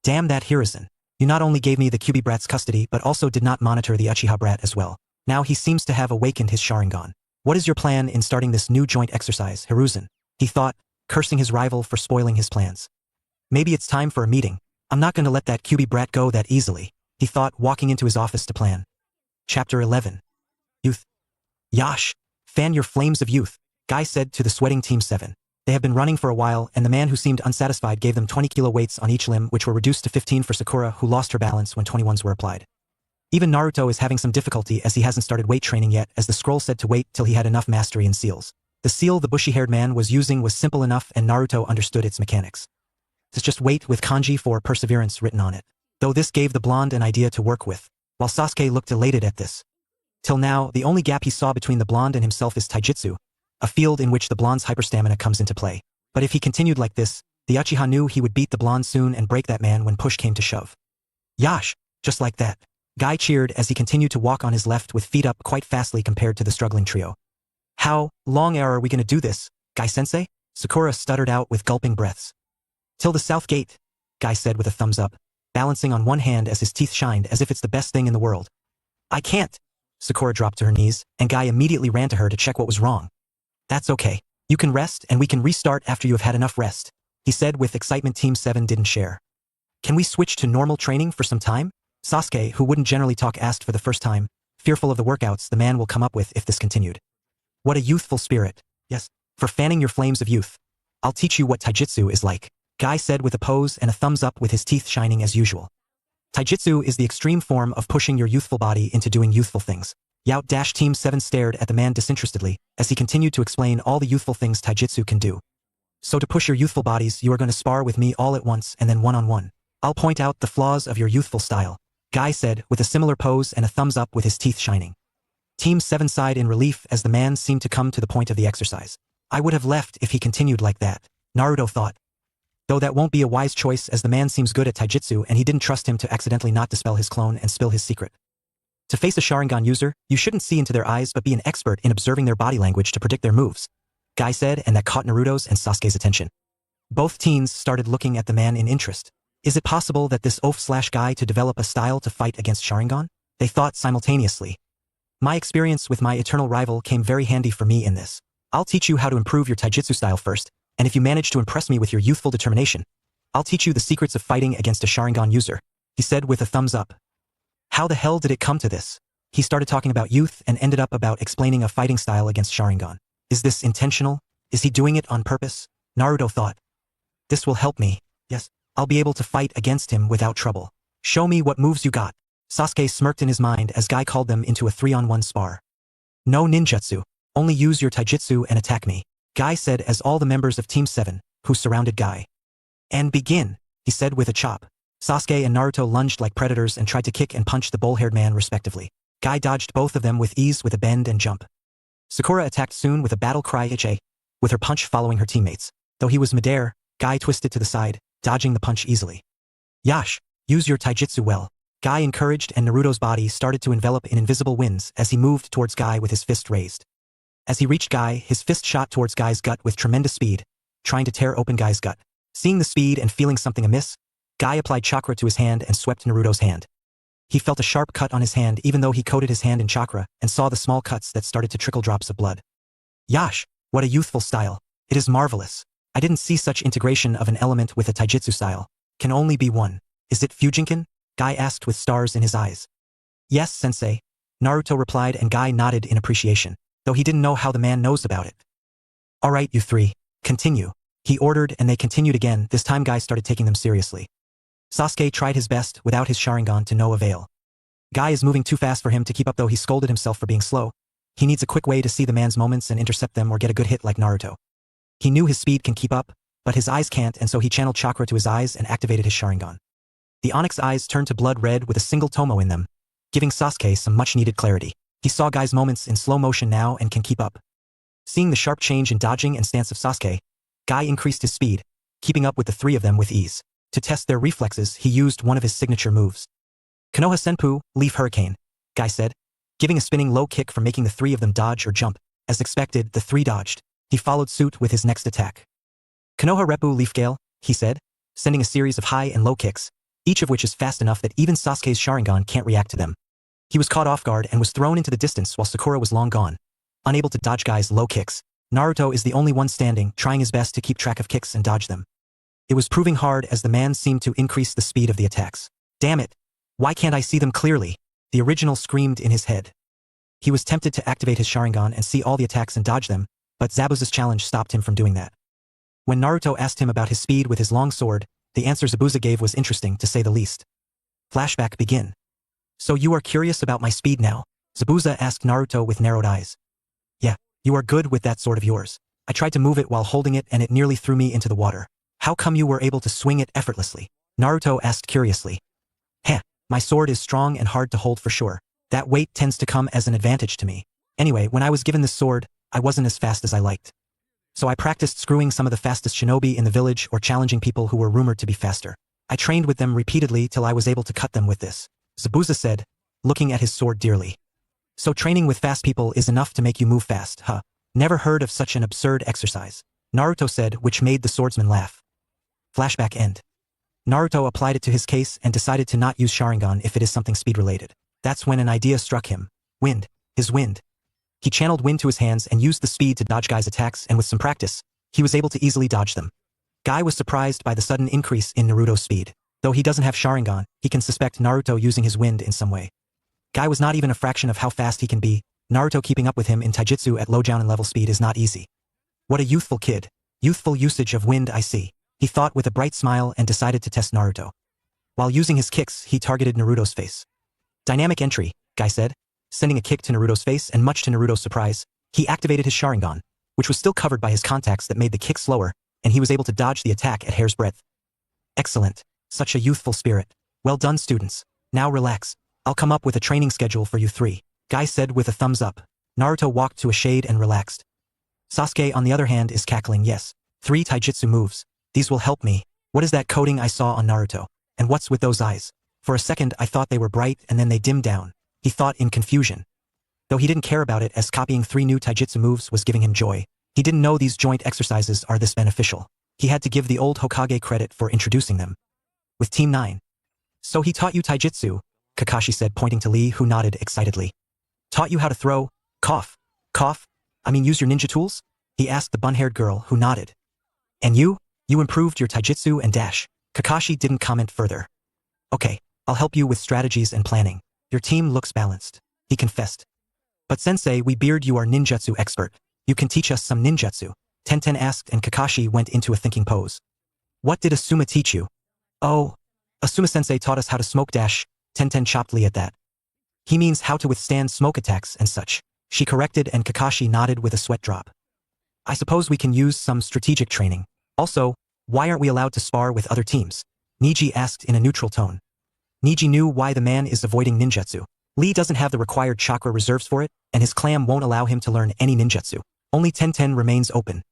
Damn that Hiruzen. You not only gave me the Kyuubi brat's custody but also did not monitor the Uchiha brat as well. Now he seems to have awakened his Sharingan. What is your plan in starting this new joint exercise, Hiruzen? He thought, cursing his rival for spoiling his plans. Maybe it's time for a meeting. I'm not going to let that Kyuubi brat go that easily, he thought, walking into his office to plan. Chapter 11. Youth. Yash, fan your flames of youth, Guy said to the sweating Team 7. They have been running for a while and the man who seemed unsatisfied gave them 20 kilo weights on each limb, which were reduced to 15 for Sakura, who lost her balance when 21s were applied. Even Naruto is having some difficulty as he hasn't started weight training yet, as the scroll said to wait till he had enough mastery in seals. The seal the bushy-haired man was using was simple enough and Naruto understood its mechanics. It's just wait with kanji for perseverance written on it. Though this gave the blonde an idea to work with, while Sasuke looked elated at this. Till now, the only gap he saw between the blonde and himself is taijutsu, a field in which the blonde's hyperstamina comes into play. But if he continued like this, the Uchiha knew he would beat the blonde soon and break that man when push came to shove. Yash, just like that. Guy cheered as he continued to walk on his left with feet up quite fastly compared to the struggling trio. How long are we going to do this, Guy-sensei? Sakura stuttered out with gulping breaths. Till the south gate, Guy said with a thumbs up, balancing on one hand as his teeth shined as if it's the best thing in the world. I can't. Sakura dropped to her knees, and Guy immediately ran to her to check what was wrong. That's okay. You can rest and we can restart after you have had enough rest, he said with excitement Team 7 didn't share. Can we switch to normal training for some time? Sasuke, who wouldn't generally talk, asked for the first time, fearful of the workouts the man will come up with if this continued. What a youthful spirit. Yes, for fanning your flames of youth. I'll teach you what taijutsu is like, Guy said with a pose and a thumbs up with his teeth shining as usual. Taijutsu is the extreme form of pushing your youthful body into doing youthful things. Team 7 stared at the man disinterestedly as he continued to explain all the youthful things taijutsu can do. So to push your youthful bodies, you are going to spar with me all at once and then one-on-one. I'll point out the flaws of your youthful style, Guy said with a similar pose and a thumbs up with his teeth shining. Team 7 sighed in relief as the man seemed to come to the point of the exercise. I would have left if he continued like that, Naruto thought. Though that won't be a wise choice as the man seems good at taijutsu and he didn't trust him to accidentally not dispel his clone and spill his secret. To face a Sharingan user, you shouldn't see into their eyes but be an expert in observing their body language to predict their moves, Guy said, and that caught Naruto's and Sasuke's attention. Both teens started looking at the man in interest. Is it possible that this oaf/guy to develop a style to fight against Sharingan? They thought simultaneously. My experience with my eternal rival came very handy for me in this. I'll teach you how to improve your taijutsu style first, and if you manage to impress me with your youthful determination, I'll teach you the secrets of fighting against a Sharingan user, he said with a thumbs up. How the hell did it come to this? He started talking about youth and ended up about explaining a fighting style against Sharingan. Is this intentional? Is he doing it on purpose? Naruto thought. This will help me. Yes, I'll be able to fight against him without trouble. Show me what moves you got. Sasuke smirked in his mind as Guy called them into a 3-on-1 spar. No ninjutsu. Only use your taijutsu and attack me, Guy said as all the members of Team 7, who surrounded Guy. And begin, he said with a chop. Sasuke and Naruto lunged like predators and tried to kick and punch the bowl-haired man respectively. Guy dodged both of them with ease with a bend and jump. Sakura attacked soon with a battle cry Iche, with her punch following her teammates. Though he was midair, Guy twisted to the side, dodging the punch easily. Yash, use your taijutsu well. Guy encouraged and Naruto's body started to envelop in invisible winds as he moved towards Guy with his fist raised. As he reached Guy, his fist shot towards Guy's gut with tremendous speed, trying to tear open Guy's gut. Seeing the speed and feeling something amiss, Guy applied chakra to his hand and swept Naruto's hand. He felt a sharp cut on his hand even though he coated his hand in chakra and saw the small cuts that started to trickle drops of blood. Yash, what a youthful style. It is marvelous. I didn't see such integration of an element with a taijutsu style. Can only be one. Is it Fujinkan? Guy asked with stars in his eyes. Yes, sensei. Naruto replied and Guy nodded in appreciation, though he didn't know how the man knows about it. Alright, you three. Continue. He ordered and they continued again. This time Guy started taking them seriously. Sasuke tried his best without his Sharingan to no avail. Guy is moving too fast for him to keep up though he scolded himself for being slow. He needs a quick way to see the man's moments and intercept them or get a good hit like Naruto. He knew his speed can keep up, but his eyes can't and so he channeled chakra to his eyes and activated his Sharingan. The onyx eyes turned to blood red with a single tomo in them, giving Sasuke some much-needed clarity. He saw Guy's moments in slow motion now and can keep up. Seeing the sharp change in dodging and stance of Sasuke, Guy increased his speed, keeping up with the three of them with ease. To test their reflexes, he used one of his signature moves. Konoha Senpu, Leaf Hurricane, Guy said, giving a spinning low kick for making the three of them dodge or jump. As expected, the three dodged. He followed suit with his next attack. Konoha Reppu Leaf Gale, he said, sending a series of high and low kicks, each of which is fast enough that even Sasuke's Sharingan can't react to them. He was caught off guard and was thrown into the distance while Sakura was long gone. Unable to dodge Guy's low kicks, Naruto is the only one standing, trying his best to keep track of kicks and dodge them. It was proving hard as the man seemed to increase the speed of the attacks. Damn it! Why can't I see them clearly? The original screamed in his head. He was tempted to activate his Sharingan and see all the attacks and dodge them, but Zabuza's challenge stopped him from doing that. When Naruto asked him about his speed with his long sword, the answer Zabuza gave was interesting to say the least. Flashback begin. So you are curious about my speed now? Zabuza asked Naruto with narrowed eyes. Yeah, you are good with that sword of yours. I tried to move it while holding it and it nearly threw me into the water. How come you were able to swing it effortlessly? Naruto asked curiously. Heh, my sword is strong and hard to hold for sure. That weight tends to come as an advantage to me. Anyway, when I was given this sword, I wasn't as fast as I liked. So I practiced screwing some of the fastest shinobi in the village or challenging people who were rumored to be faster. I trained with them repeatedly till I was able to cut them with this. Zabuza said, looking at his sword dearly. So training with fast people is enough to make you move fast, huh? Never heard of such an absurd exercise. Naruto said, which made the swordsman laugh. Flashback end. Naruto applied it to his case and decided to not use Sharingan if it is something speed-related. That's when an idea struck him. Wind. His wind. He channeled wind to his hands and used the speed to dodge Guy's attacks and with some practice, he was able to easily dodge them. Guy was surprised by the sudden increase in Naruto's speed. Though he doesn't have Sharingan, he can suspect Naruto using his wind in some way. Guy was not even a fraction of how fast he can be. Naruto keeping up with him in taijutsu at low Jounin level speed is not easy. What a youthful kid. Youthful usage of wind I see. He thought with a bright smile and decided to test Naruto. While using his kicks, he targeted Naruto's face. Dynamic entry, Guy said, sending a kick to Naruto's face and much to Naruto's surprise, he activated his Sharingan, which was still covered by his contacts that made the kick slower, and he was able to dodge the attack at hair's breadth. Excellent. Such a youthful spirit. Well done, students. Now relax. I'll come up with a training schedule for you three, Guy said with a thumbs up. Naruto walked to a shade and relaxed. Sasuke, on the other hand, is cackling. Yes. 3 taijutsu moves. These will help me. What is that coating I saw on Naruto? And what's with those eyes? For a second I thought they were bright and then they dimmed down. He thought in confusion. Though he didn't care about it as copying 3 new taijutsu moves was giving him joy. He didn't know these joint exercises are this beneficial. He had to give the old Hokage credit for introducing them. With Team 9. So he taught you taijutsu, Kakashi said pointing to Lee who nodded excitedly. Taught you how to throw, cough, use your ninja tools? He asked the bun-haired girl who nodded. And you? You improved your taijutsu and dash. Kakashi didn't comment further. Okay, I'll help you with strategies and planning. Your team looks balanced, he confessed. But sensei, we beard you are ninjutsu expert. You can teach us some ninjutsu, Tenten asked and Kakashi went into a thinking pose. What did Asuma teach you? Oh, Asuma-sensei taught us how to smoke dash, Tenten chopped Lee at that. He means how to withstand smoke attacks and such. She corrected and Kakashi nodded with a sweat drop. I suppose we can use some strategic training. Also, why aren't we allowed to spar with other teams? Niji asked in a neutral tone. Niji knew why the man is avoiding ninjutsu. Lee doesn't have the required chakra reserves for it, and his clan won't allow him to learn any ninjutsu. Only Tenten remains open.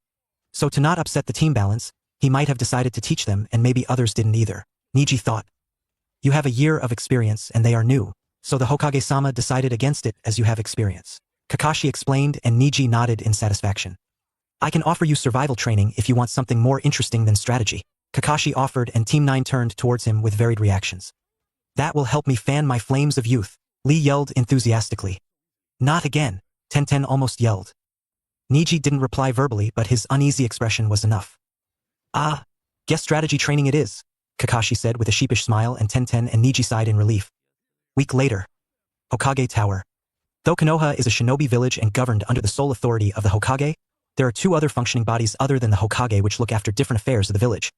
So to not upset the team balance, He might have decided to teach them and maybe others didn't either. Niji thought. You have a year of experience and they are new, so the Hokage-sama decided against it as you have experience. Kakashi explained and Niji nodded in satisfaction. I can offer you survival training if you want something more interesting than strategy. Kakashi offered and Team 9 turned towards him with varied reactions. That will help me fan my flames of youth, Lee yelled enthusiastically. Not again, Tenten almost yelled. Niji didn't reply verbally but his uneasy expression was enough. Ah, guess strategy training it is, Kakashi said with a sheepish smile and Tenten and Niji sighed in relief. Week later. Hokage Tower. Though Konoha is a shinobi village and governed under the sole authority of the Hokage, there are two other functioning bodies other than the Hokage which look after different affairs of the village.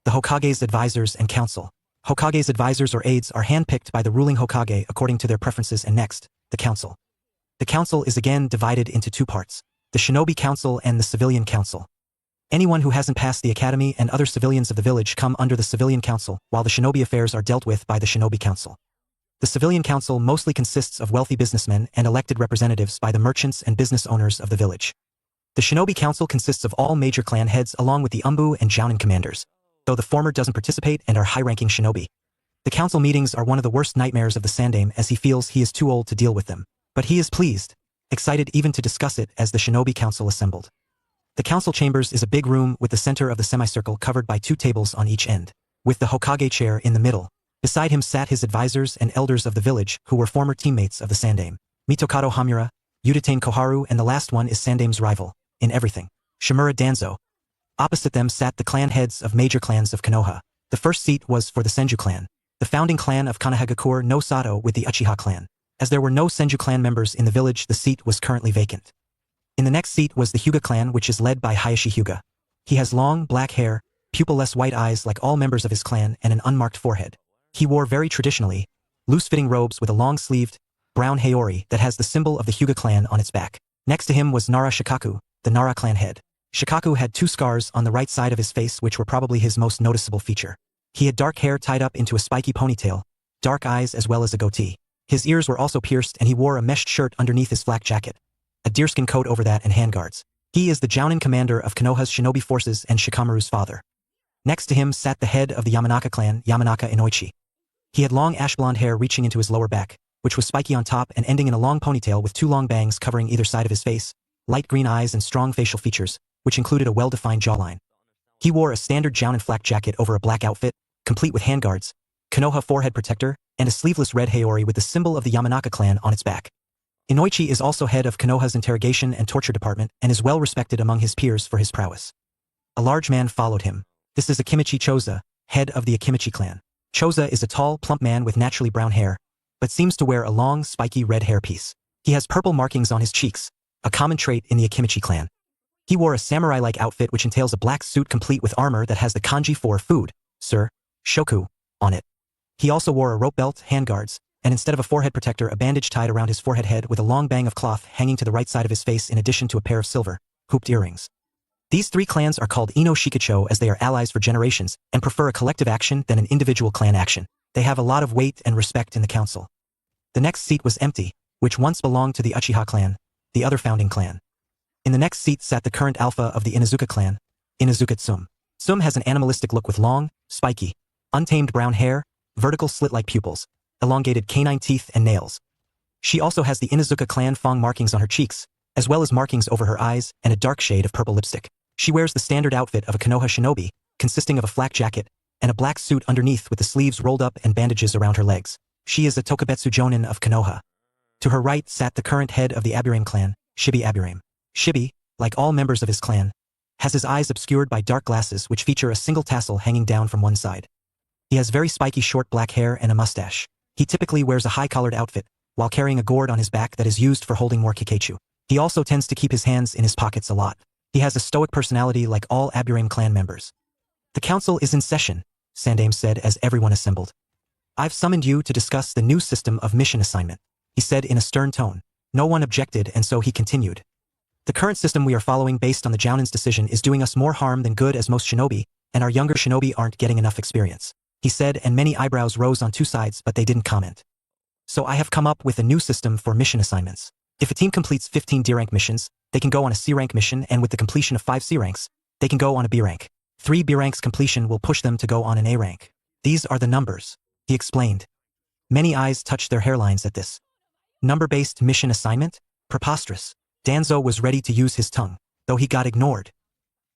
The Hokage's advisors and council. Hokage's advisors or aides are handpicked by the ruling Hokage according to their preferences and next, the council. The council is again divided into two parts, the Shinobi Council and the Civilian Council. Anyone who hasn't passed the academy and other civilians of the village come under the Civilian Council, while the shinobi affairs are dealt with by the Shinobi Council. The Civilian Council mostly consists of wealthy businessmen and elected representatives by the merchants and business owners of the village. The Shinobi Council consists of all major clan heads along with the Umbu and Jounin commanders, though the former doesn't participate and are high-ranking shinobi. The council meetings are one of the worst nightmares of the Sandaime as he feels he is too old to deal with them. But he is pleased, excited even to discuss it as the Shinobi Council assembled. The council chambers is a big room with the center of the semicircle covered by two tables on each end, with the Hokage chair in the middle. Beside him sat his advisors and elders of the village who were former teammates of the Sandaime. Mitokado Hamura, Udatain Koharu and the last one is Sandaime's rival, in everything, Shimura Danzo. Opposite them sat the clan heads of major clans of Konoha. The first seat was for the Senju clan, the founding clan of Konohagakure no Sato with the Uchiha clan. As there were no Senju clan members in the village, the seat was currently vacant. In the next seat was the Hyuga clan which is led by Hayashi Hyuga. He has long, black hair, pupil-less white eyes like all members of his clan and an unmarked forehead. He wore very traditionally, loose-fitting robes with a long-sleeved, brown haori that has the symbol of the Hyuga clan on its back. Next to him was Nara Shikaku, the Nara clan head. Shikaku had two scars on the right side of his face which were probably his most noticeable feature. He had dark hair tied up into a spiky ponytail, dark eyes as well as a goatee. His ears were also pierced and he wore a meshed shirt underneath his flak jacket, a deerskin coat over that and handguards. He is the Jounin commander of Konoha's shinobi forces and Shikamaru's father. Next to him sat the head of the Yamanaka clan, Yamanaka Inoichi. He had long ash-blonde hair reaching into his lower back, which was spiky on top and ending in a long ponytail with two long bangs covering either side of his face, light green eyes and strong facial features, which included a well-defined jawline. He wore a standard Jounin flak jacket over a black outfit, complete with handguards, Konoha forehead protector, and a sleeveless red haori with the symbol of the Yamanaka clan on its back. Inoichi is also head of Konoha's interrogation and torture department and is well respected among his peers for his prowess. A large man followed him. This is Akimichi Choza, head of the Akimichi clan. Choza is a tall, plump man with naturally brown hair, but seems to wear a long, spiky red hairpiece. He has purple markings on his cheeks, a common trait in the Akimichi clan. He wore a samurai-like outfit which entails a black suit complete with armor that has the kanji for food, sir, shoku, on it. He also wore a rope belt, handguards, and instead of a forehead protector a bandage tied around his forehead head with a long bang of cloth hanging to the right side of his face in addition to a pair of silver, hooped earrings. These three clans are called Ino Shikicho as they are allies for generations and prefer a collective action than an individual clan action. They have a lot of weight and respect in the council. The next seat was empty, which once belonged to the Uchiha clan, the other founding clan. In the next seat sat the current alpha of the Inuzuka clan, Inuzuka Tsum. Tsum has an animalistic look with long, spiky, untamed brown hair, vertical slit-like pupils, elongated canine teeth and nails. She also has the Inuzuka clan Fong markings on her cheeks, as well as markings over her eyes and a dark shade of purple lipstick. She wears the standard outfit of a Konoha shinobi, consisting of a flak jacket, and a black suit underneath with the sleeves rolled up and bandages around her legs. She is a Tokubetsu Jonin of Konoha. To her right sat the current head of the Aburame clan, Shibi Aburame. Shibi, like all members of his clan, has his eyes obscured by dark glasses which feature a single tassel hanging down from one side. He has very spiky short black hair and a mustache. He typically wears a high-collared outfit, while carrying a gourd on his back that is used for holding more kikechu. He also tends to keep his hands in his pockets a lot. He has a stoic personality like all Aburame clan members. The council is in session, Sandaime said as everyone assembled. I've summoned you to discuss the new system of mission assignment, he said in a stern tone. No one objected and so he continued. The current system we are following based on the Jounin's decision is doing us more harm than good as most shinobi, and our younger shinobi aren't getting enough experience, he said, and many eyebrows rose on two sides but they didn't comment. So I have come up with a new system for mission assignments. If a team completes 15 D rank missions, they can go on a C rank mission, and with the completion of 5 C ranks, they can go on a B rank. 3 B ranks completion will push them to go on an A rank. These are the numbers, he explained. Many eyes touched their hairlines at this. Number-based mission assignment? Preposterous. Danzo was ready to use his tongue, though he got ignored.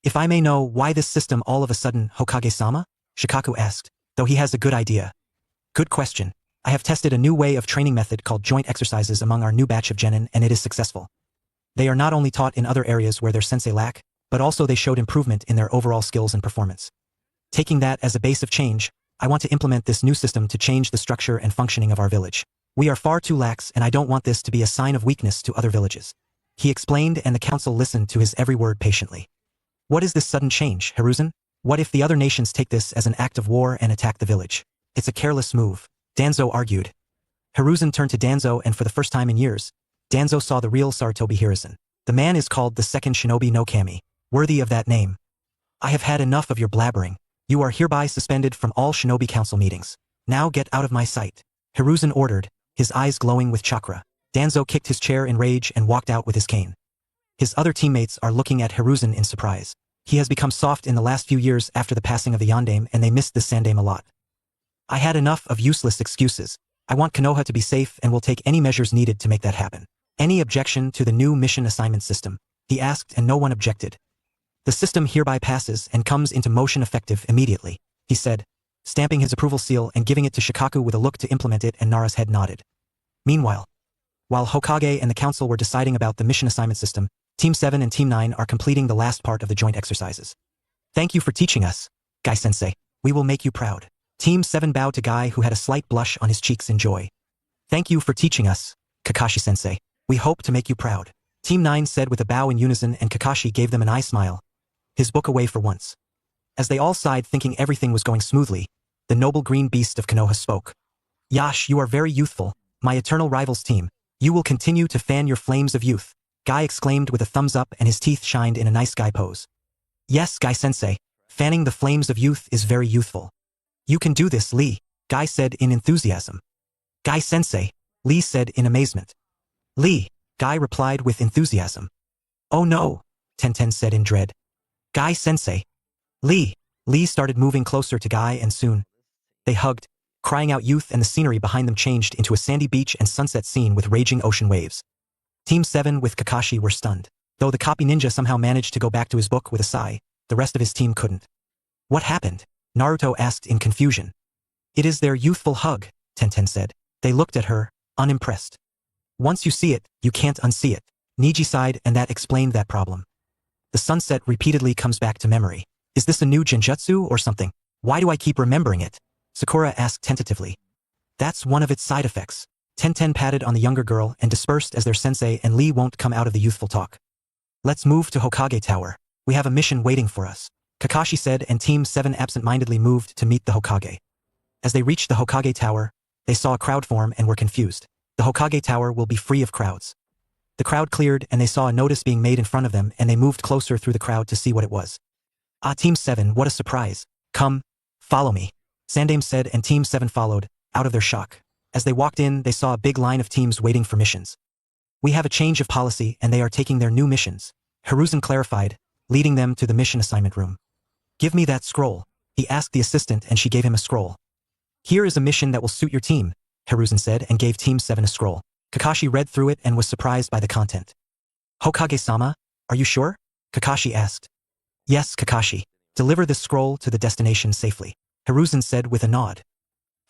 If I may know why this system all of a sudden, Hokage-sama? Shikaku asked, though he has a good idea. Good question. I have tested a new way of training method called joint exercises among our new batch of genin and it is successful. They are not only taught in other areas where their sensei lack, but also they showed improvement in their overall skills and performance. Taking that as a base of change, I want to implement this new system to change the structure and functioning of our village. We are far too lax and I don't want this to be a sign of weakness to other villages. He explained and the council listened to his every word patiently. What is this sudden change, Hiruzen? What if the other nations take this as an act of war and attack the village? It's a careless move, Danzo argued. Hiruzen turned to Danzo and for the first time in years, Danzo saw the real Sarutobi Hiruzen. The man is called the second shinobi no kami, worthy of that name. I have had enough of your blabbering. You are hereby suspended from all shinobi council meetings. Now get out of my sight. Hiruzen ordered, his eyes glowing with chakra. Danzo kicked his chair in rage and walked out with his cane. His other teammates are looking at Hiruzen in surprise. He has become soft in the last few years after the passing of the Yondaime and they missed this Sandaime a lot. I had enough of useless excuses. I want Konoha to be safe and will take any measures needed to make that happen. Any objection to the new mission assignment system? He asked and no one objected. The system hereby passes and comes into motion effective immediately, he said, stamping his approval seal and giving it to Shikaku with a look to implement it and Nara's head nodded. Meanwhile, while Hokage and the council were deciding about the mission assignment system, Team 7 and Team 9 are completing the last part of the joint exercises. Thank you for teaching us, Guy-sensei. We will make you proud. Team 7 bowed to Guy who had a slight blush on his cheeks in joy. Thank you for teaching us, Kakashi-sensei. We hope to make you proud. Team 9 said with a bow in unison and Kakashi gave them an eye smile. His book away for once. As they all sighed thinking everything was going smoothly, the noble green beast of Konoha spoke. Yash, you are very youthful, my eternal rivals team. You will continue to fan your flames of youth. Guy exclaimed with a thumbs up and his teeth shined in a nice guy pose. Yes, Guy-sensei, fanning the flames of youth is very youthful. You can do this, Lee, Guy said in enthusiasm. Guy-sensei, Lee said in amazement. Lee, Guy replied with enthusiasm. Oh no, Tenten said in dread. Guy-sensei. Lee started moving closer to Guy and soon they hugged, crying out youth and the scenery behind them changed into a sandy beach and sunset scene with raging ocean waves. Team 7 with Kakashi were stunned. Though the copy ninja somehow managed to go back to his book with a sigh, the rest of his team couldn't. What happened? Naruto asked in confusion. It is their youthful hug, Tenten said. They looked at her, unimpressed. Once you see it, you can't unsee it. Niji sighed and that explained that problem. The sunset repeatedly comes back to memory. Is this a new genjutsu or something? Why do I keep remembering it? Sakura asked tentatively. That's one of its side effects. Tenten patted on the younger girl and dispersed as their sensei and Lee won't come out of the youthful talk. Let's move to Hokage Tower. We have a mission waiting for us, Kakashi said and Team 7 absent-mindedly moved to meet the Hokage. As they reached the Hokage Tower, they saw a crowd form and were confused. The Hokage Tower will be free of crowds. The crowd cleared and they saw a notice being made in front of them and they moved closer through the crowd to see what it was. Ah, Team 7, what a surprise. Come, follow me, Sandaime said and Team 7 followed, out of their shock. As they walked in, they saw a big line of teams waiting for missions. We have a change of policy and they are taking their new missions, Hiruzen clarified, leading them to the mission assignment room. Give me that scroll, he asked the assistant and she gave him a scroll. Here is a mission that will suit your team, Hiruzen said and gave Team 7 a scroll. Kakashi read through it and was surprised by the content. Hokage-sama, are you sure? Kakashi asked. Yes, Kakashi. Deliver this scroll to the destination safely, Hiruzen said with a nod.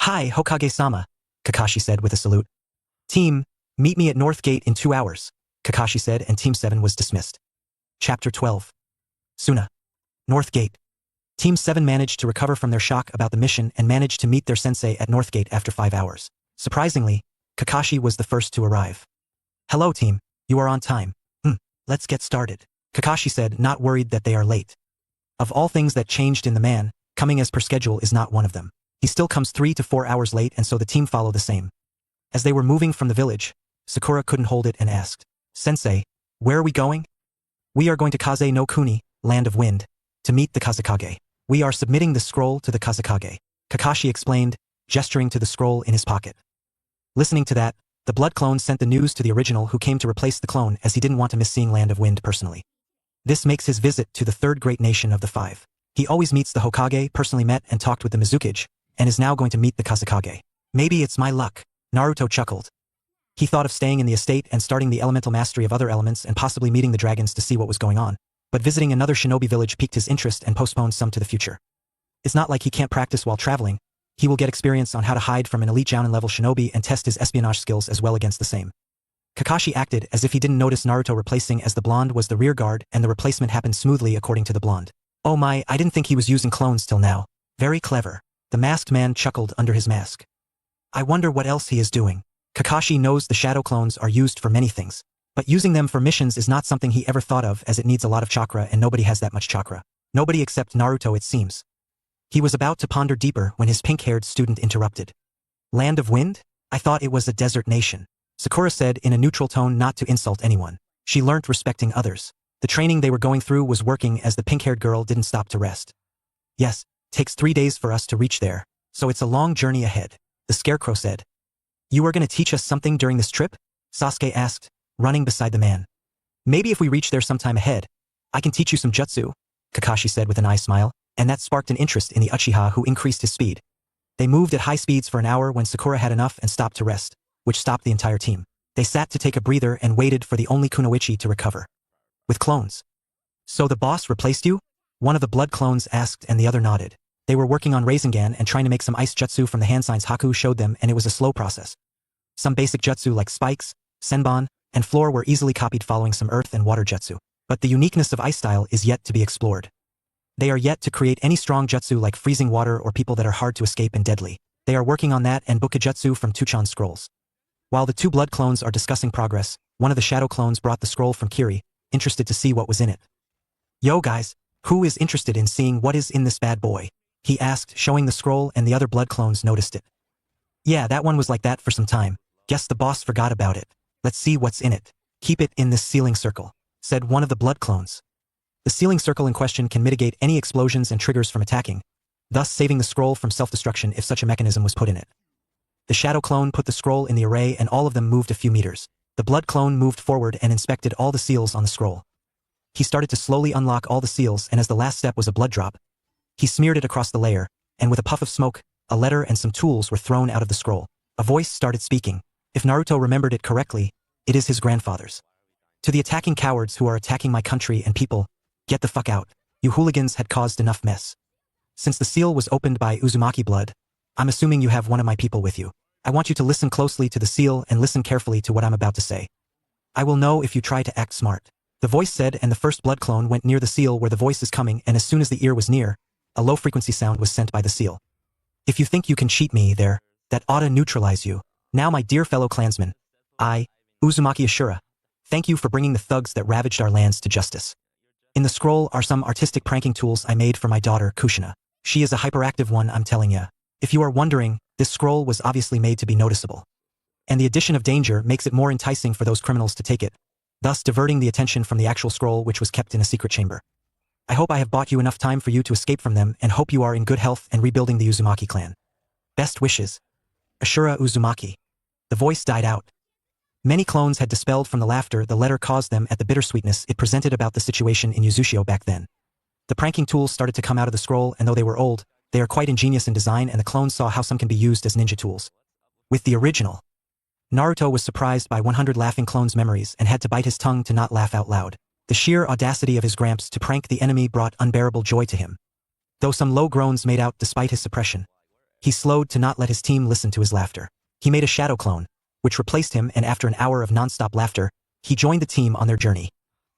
Hi, Hokage-sama, Kakashi said with a salute. Team, meet me at North Gate in 2 hours, Kakashi said and Team 7 was dismissed. Chapter 12. Suna. North Gate. Team 7 managed to recover from their shock about the mission and managed to meet their sensei at North Gate after 5 hours. Surprisingly, Kakashi was the first to arrive. Hello team, you are on time. Let's get started, Kakashi said, not worried that they are late. Of all things that changed in the man, coming as per schedule is not one of them. He still comes 3 to 4 hours late and so the team follow the same. As they were moving from the village, Sakura couldn't hold it and asked, Sensei, where are we going? We are going to Kaze no Kuni, Land of Wind, to meet the Kazekage. We are submitting the scroll to the Kazekage, Kakashi explained, gesturing to the scroll in his pocket. Listening to that, the blood clone sent the news to the original who came to replace the clone as he didn't want to miss seeing Land of Wind personally. This makes his visit to the third great nation of the 5. He always meets the Hokage, personally met and talked with the Mizukage, and is now going to meet the Kazekage. Maybe it's my luck. Naruto chuckled. He thought of staying in the estate and starting the elemental mastery of other elements and possibly meeting the dragons to see what was going on. But visiting another shinobi village piqued his interest and postponed some to the future. It's not like he can't practice while traveling. He will get experience on how to hide from an elite Jounin-level shinobi and test his espionage skills as well against the same. Kakashi acted as if he didn't notice Naruto replacing as the blonde was the rear guard and the replacement happened smoothly according to the blonde. Oh my, I didn't think he was using clones till now. Very clever. The masked man chuckled under his mask. I wonder what else he is doing. Kakashi knows the shadow clones are used for many things, but using them for missions is not something he ever thought of as it needs a lot of chakra and nobody has that much chakra. Nobody except Naruto it seems. He was about to ponder deeper when his pink-haired student interrupted. Land of Wind? I thought it was a desert nation. Sakura said in a neutral tone not to insult anyone. She learnt respecting others. The training they were going through was working as the pink-haired girl didn't stop to rest. Yes, takes 3 days for us to reach there, so it's a long journey ahead, the scarecrow said. You are going to teach us something during this trip? Sasuke asked, running beside the man. Maybe if we reach there sometime ahead, I can teach you some jutsu, Kakashi said with an eye smile, and that sparked an interest in the Uchiha who increased his speed. They moved at high speeds for an hour when Sakura had enough and stopped to rest, which stopped the entire team. They sat to take a breather and waited for the only Kunoichi to recover. With clones. So the boss replaced you? One of the blood clones asked and the other nodded. They were working on Rasengan and trying to make some ice jutsu from the hand signs Haku showed them and it was a slow process. Some basic jutsu like spikes, senbon, and floor were easily copied following some earth and water jutsu. But the uniqueness of ice style is yet to be explored. They are yet to create any strong jutsu like freezing water or people that are hard to escape and deadly. They are working on that and Bukijutsu from Tuchan scrolls. While the two blood clones are discussing progress, one of the shadow clones brought the scroll from Kiri, interested to see what was in it. Yo guys, who is interested in seeing what is in this bad boy? He asked, showing the scroll and the other blood clones noticed it. Yeah, that one was like that for some time. Guess the boss forgot about it. Let's see what's in it. Keep it in this sealing circle, said one of the blood clones. The sealing circle in question can mitigate any explosions and triggers from attacking, thus saving the scroll from self-destruction if such a mechanism was put in it. The shadow clone put the scroll in the array and all of them moved a few meters. The blood clone moved forward and inspected all the seals on the scroll. He started to slowly unlock all the seals and as the last step was a blood drop, he smeared it across the layer, and with a puff of smoke, a letter and some tools were thrown out of the scroll. A voice started speaking. If Naruto remembered it correctly, it is his grandfather's. To the attacking cowards who are attacking my country and people, get the fuck out. You hooligans had caused enough mess. Since the seal was opened by Uzumaki blood, I'm assuming you have one of my people with you. I want you to listen closely to the seal and listen carefully to what I'm about to say. I will know if you try to act smart. The voice said and the first blood clone went near the seal where the voice is coming and as soon as the ear was near, a low-frequency sound was sent by the seal. If you think you can cheat me there, that ought to neutralize you. Now my dear fellow clansmen, I, Uzumaki Ashura, thank you for bringing the thugs that ravaged our lands to justice. In the scroll are some artistic pranking tools I made for my daughter, Kushina. She is a hyperactive one, I'm telling ya. If you are wondering, this scroll was obviously made to be noticeable. And the addition of danger makes it more enticing for those criminals to take it, thus diverting the attention from the actual scroll which was kept in a secret chamber. I hope I have bought you enough time for you to escape from them and hope you are in good health and rebuilding the Uzumaki clan. Best wishes. Ashura Uzumaki. The voice died out. Many clones had dispelled from the laughter the letter caused them at the bittersweetness it presented about the situation in Uzushio back then. The pranking tools started to come out of the scroll and though they were old, they are quite ingenious in design and the clones saw how some can be used as ninja tools. With the original, Naruto was surprised by 100 laughing clones' memories and had to bite his tongue to not laugh out loud. The sheer audacity of his gramps to prank the enemy brought unbearable joy to him. Though some low groans made out despite his suppression, he slowed to not let his team listen to his laughter. He made a shadow clone, which replaced him and after an hour of non-stop laughter, he joined the team on their journey.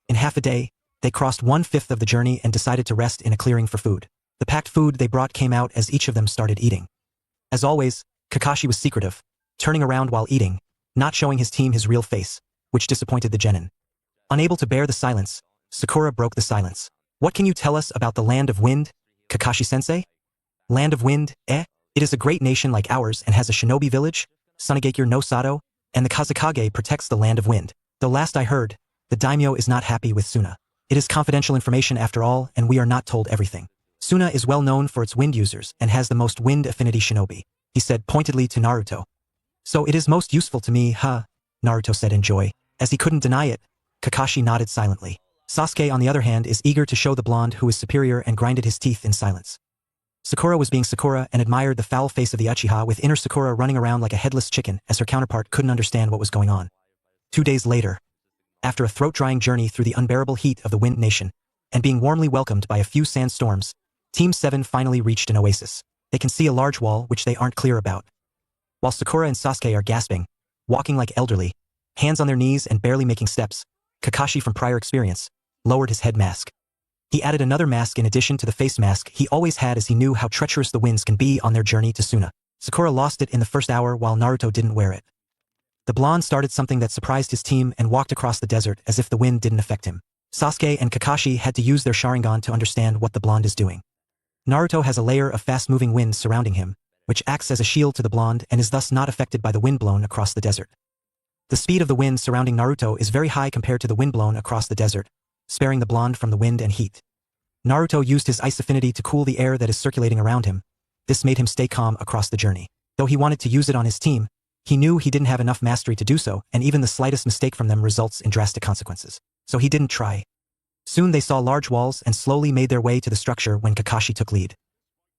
In half a day, they crossed 1/5 of the journey and decided to rest in a clearing for food. The packed food they brought came out as each of them started eating. As always, Kakashi was secretive, turning around while eating, not showing his team his real face, which disappointed the genin. Unable to bear the silence, Sakura broke the silence. What can you tell us about the Land of Wind, Kakashi-sensei? Land of Wind, eh? It is a great nation like ours and has a shinobi village, Sunagakure no Sato, and the Kazekage protects the Land of Wind. Though last I heard, the daimyo is not happy with Suna. It is confidential information after all, and we are not told everything. Suna is well known for its wind users and has the most wind affinity shinobi, he said pointedly to Naruto. So it is most useful to me, huh? Naruto said in joy. As he couldn't deny it, Kakashi nodded silently. Sasuke, on the other hand, is eager to show the blonde who is superior and grinded his teeth in silence. Sakura was being Sakura and admired the foul face of the Uchiha with inner Sakura running around like a headless chicken as her counterpart couldn't understand what was going on. 2 days later, after a throat-drying journey through the unbearable heat of the Wind Nation, and being warmly welcomed by a few sandstorms, Team 7 finally reached an oasis. They can see a large wall which they aren't clear about. While Sakura and Sasuke are gasping, walking like elderly, hands on their knees and barely making steps, Kakashi, from prior experience, lowered his head mask. He added another mask in addition to the face mask he always had, as he knew how treacherous the winds can be on their journey to Suna. Sakura lost it in the first hour while Naruto didn't wear it. The blonde started something that surprised his team and walked across the desert as if the wind didn't affect him. Sasuke and Kakashi had to use their Sharingan to understand what the blonde is doing. Naruto has a layer of fast-moving wind surrounding him, which acts as a shield to the blonde and is thus not affected by the wind blown across the desert. The speed of the wind surrounding Naruto is very high compared to the wind blown across the desert, sparing the blonde from the wind and heat. Naruto used his ice affinity to cool the air that is circulating around him. This made him stay calm across the journey. Though he wanted to use it on his team, he knew he didn't have enough mastery to do so, and even the slightest mistake from them results in drastic consequences. So he didn't try. Soon they saw large walls and slowly made their way to the structure when Kakashi took lead.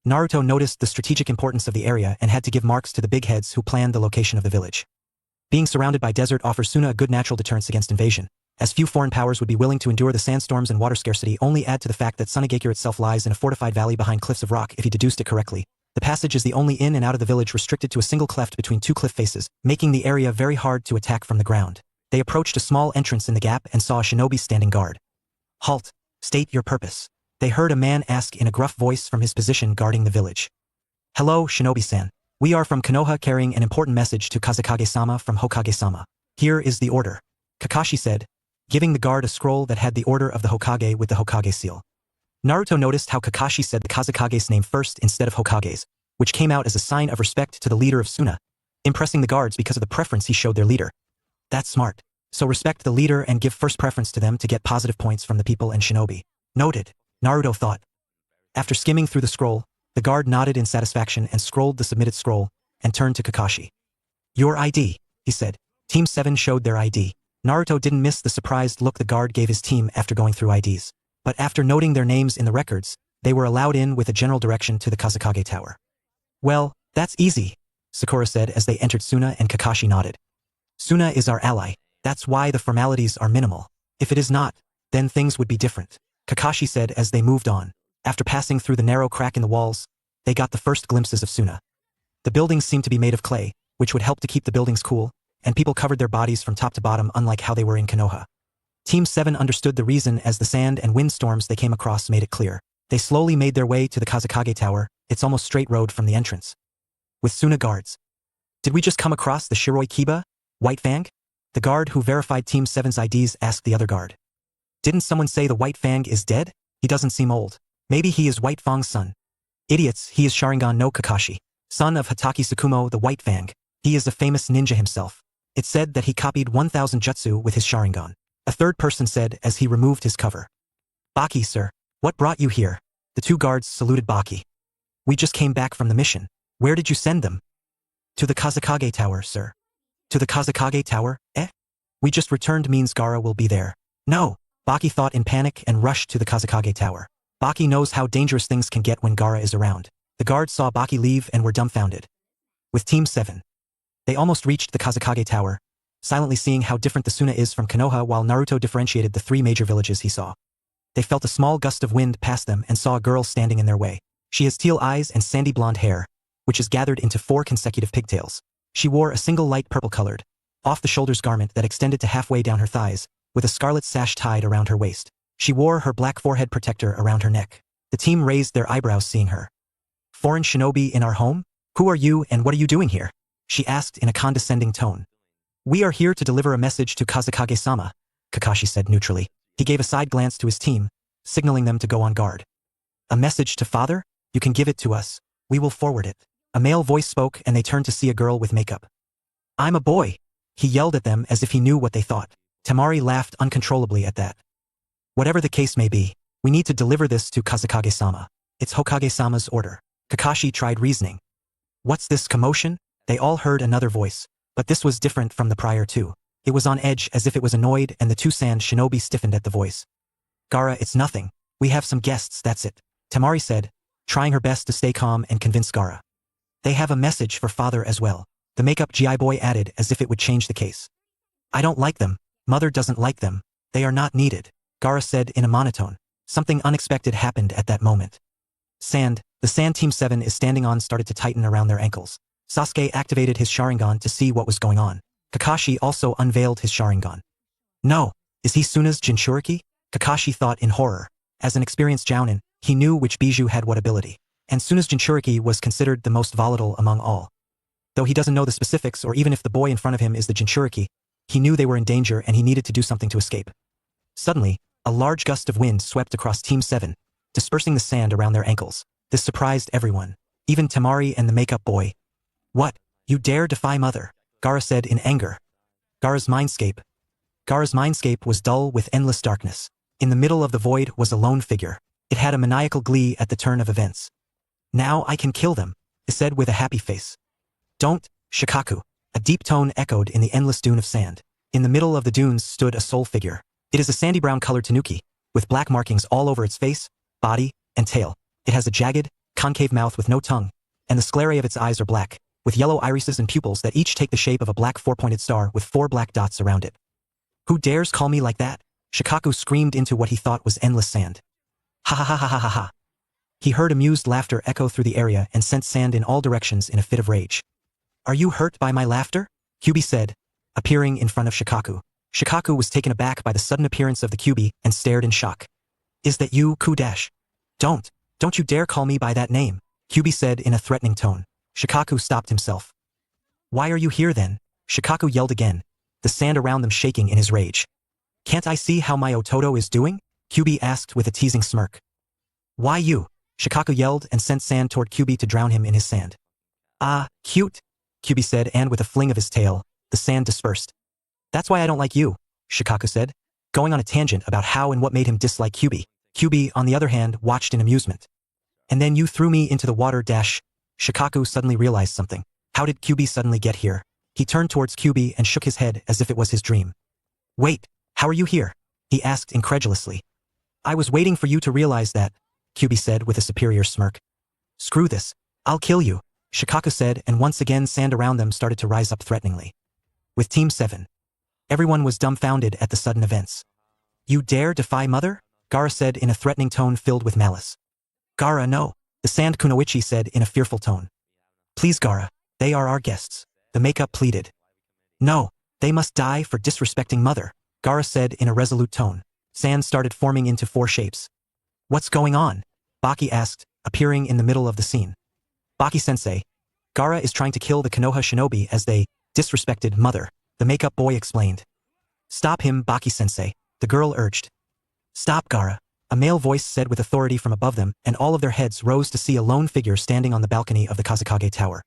Naruto noticed the strategic importance of the area and had to give marks to the big heads who planned the location of the village. Being surrounded by desert offers Suna a good natural deterrence against invasion, as few foreign powers would be willing to endure the sandstorms and water scarcity. Only add to the fact that Sunagakure itself lies in a fortified valley behind cliffs of rock. If he deduced it correctly, the passage is the only in and out of the village, restricted to a single cleft between two cliff faces, making the area very hard to attack from the ground. They approached a small entrance in the gap and saw a shinobi standing guard. "Halt! State your purpose," they heard a man ask in a gruff voice from his position guarding the village. "Hello, Shinobi-san. We are from Konoha, carrying an important message to Kazekage-sama from Hokage-sama. Here is the order," Kakashi said, giving the guard a scroll that had the order of the Hokage with the Hokage seal. Naruto noticed how Kakashi said the Kazekage's name first instead of Hokage's, which came out as a sign of respect to the leader of Suna, impressing the guards because of the preference he showed their leader. That's smart. So respect the leader and give first preference to them to get positive points from the people and shinobi. Noted, Naruto thought. After skimming through the scroll, the guard nodded in satisfaction and scrolled the submitted scroll, and turned to Kakashi. "Your ID," he said. Team 7 showed their ID. Naruto didn't miss the surprised look the guard gave his team after going through IDs. But after noting their names in the records, they were allowed in with a general direction to the Kazekage Tower. "Well, that's easy," Sakura said as they entered. Suna and Kakashi nodded. "Suna is our ally. That's why the formalities are minimal. If it is not, then things would be different," Kakashi said as they moved on. After passing through the narrow crack in the walls, they got the first glimpses of Suna. The buildings seemed to be made of clay, which would help to keep the buildings cool, and people covered their bodies from top to bottom, unlike how they were in Konoha. Team 7 understood the reason, as the sand and windstorms they came across made it clear. They slowly made their way to the Kazekage Tower. It's almost straight road from the entrance, with Suna guards. "Did we just come across the Shiroi Kiba, White Fang?" The guard who verified Team 7's IDs asked the other guard. "Didn't someone say the White Fang is dead? He doesn't seem old. Maybe he is White Fang's son." "Idiots, he is Sharingan no Kakashi, son of Hatake Tsukumo the White Fang. He is a famous ninja himself. It's said that he copied 1,000 jutsu with his Sharingan," a third person said as he removed his cover. "Baki, sir, what brought you here?" The two guards saluted Baki. "We just came back from the mission. Where did you send them?" "To the Kazekage Tower, sir." "To the Kazekage Tower, eh? We just returned, means Gaara will be there." "No," Baki thought in panic and rushed to the Kazekage Tower. Baki knows how dangerous things can get when Gaara is around. The guards saw Baki leave and were dumbfounded. With Team 7, they almost reached the Kazekage Tower, silently seeing how different the Suna is from Konoha while Naruto differentiated the three major villages he saw. They felt a small gust of wind pass them and saw a girl standing in their way. She has teal eyes and sandy blonde hair, which is gathered into 4 consecutive pigtails. She wore a single light purple-colored, off-the-shoulders garment that extended to halfway down her thighs, with a scarlet sash tied around her waist. She wore her black forehead protector around her neck. The team raised their eyebrows seeing her. "Foreign shinobi in our home? Who are you and what are you doing here?" she asked in a condescending tone. "We are here to deliver a message to Kazekage-sama," Kakashi said neutrally. He gave a side glance to his team, signaling them to go on guard. "A message to father? You can give it to us. We will forward it." A male voice spoke and they turned to see a girl with makeup. "I'm a boy," he yelled at them as if he knew what they thought. Tamari laughed uncontrollably at that. "Whatever the case may be, we need to deliver this to Kazekage-sama. It's Hokage-sama's order." Kakashi tried reasoning. "What's this commotion?" They all heard another voice, but this was different from the prior two. It was on edge, as if it was annoyed, and the two sand shinobi stiffened at the voice. Gaara, it's nothing. We have some guests, that's it. Temari said, trying her best to stay calm and convince Gaara. They have a message for father as well. The makeup GI boy added as if it would change the case. I don't like them. Mother doesn't like them. They are not needed, Gaara said in a monotone. Something unexpected happened at that moment. The Sand Team 7 is standing on started to tighten around their ankles. Sasuke activated his Sharingan to see what was going on. Kakashi also unveiled his Sharingan. No, is he Suna's Jinchuriki? Kakashi thought in horror. As an experienced Jounin, he knew which Bijou had what ability. And Suna's Jinchuriki was considered the most volatile among all. Though he doesn't know the specifics or even if the boy in front of him is the Jinchuriki, he knew they were in danger and he needed to do something to escape. Suddenly, a large gust of wind swept across Team 7, dispersing the sand around their ankles. This surprised everyone, even Temari and the makeup boy. What? You dare defy mother? Gaara said in anger. Gaara's mindscape was dull with endless darkness. In the middle of the void was a lone figure. It had a maniacal glee at the turn of events. Now I can kill them, it said with a happy face. Don't, Shikaku. A deep tone echoed in the endless dune of sand. In the middle of the dunes stood a soul figure. It is a sandy brown colored tanuki, with black markings all over its face, body, and tail. It has a jagged, concave mouth with no tongue, and the sclerae of its eyes are black, with yellow irises and pupils that each take the shape of a black four-pointed star with 4 black dots around it. Who dares call me like that? Shikaku screamed into what he thought was endless sand. Ha ha ha ha ha ha ha. He heard amused laughter echo through the area and sent sand in all directions in a fit of rage. Are you hurt by my laughter? Kyuubi said, appearing in front of Shikaku. Shikaku was taken aback by the sudden appearance of the Kyuubi and stared in shock. Is that you, Ku-dash? Don't you dare call me by that name, Kyuubi said in a threatening tone. Shikaku stopped himself. Why are you here then? Shikaku yelled again, the sand around them shaking in his rage. Can't I see how my Ototo is doing? Kyuubi asked with a teasing smirk. Why you? Shikaku yelled and sent sand toward Kyuubi to drown him in his sand. Ah, cute, Kyuubi said, and with a fling of his tail, the sand dispersed. That's why I don't like you, Shikaku said, going on a tangent about how and what made him dislike Kyuubi. Kyuubi, on the other hand, watched in amusement. And then you threw me into the water dash. Shikaku suddenly realized something. How did Kyuubi suddenly get here? He turned towards Kyuubi and shook his head as if it was his dream. Wait, how are you here? He asked incredulously. I was waiting for you to realize that, Kyuubi said with a superior smirk. Screw this. I'll kill you, Shikaku said, and once again sand around them started to rise up threateningly. With Team 7. Everyone was dumbfounded at the sudden events. You dare defy mother? Gaara said in a threatening tone filled with malice. Gaara, no, the sand kunoichi said in a fearful tone. Please Gaara, they are our guests, the makeup pleaded. No, they must die for disrespecting mother, Gaara said in a resolute tone. Sand started forming into 4 shapes. What's going on? Baki asked, appearing in the middle of the scene. Baki-sensei, Gaara is trying to kill the Konoha shinobi as they disrespected mother, the makeup boy explained. Stop him, Baki-sensei, the girl urged. Stop Gaara, a male voice said with authority from above them, and all of their heads rose to see a lone figure standing on the balcony of the Kazekage Tower.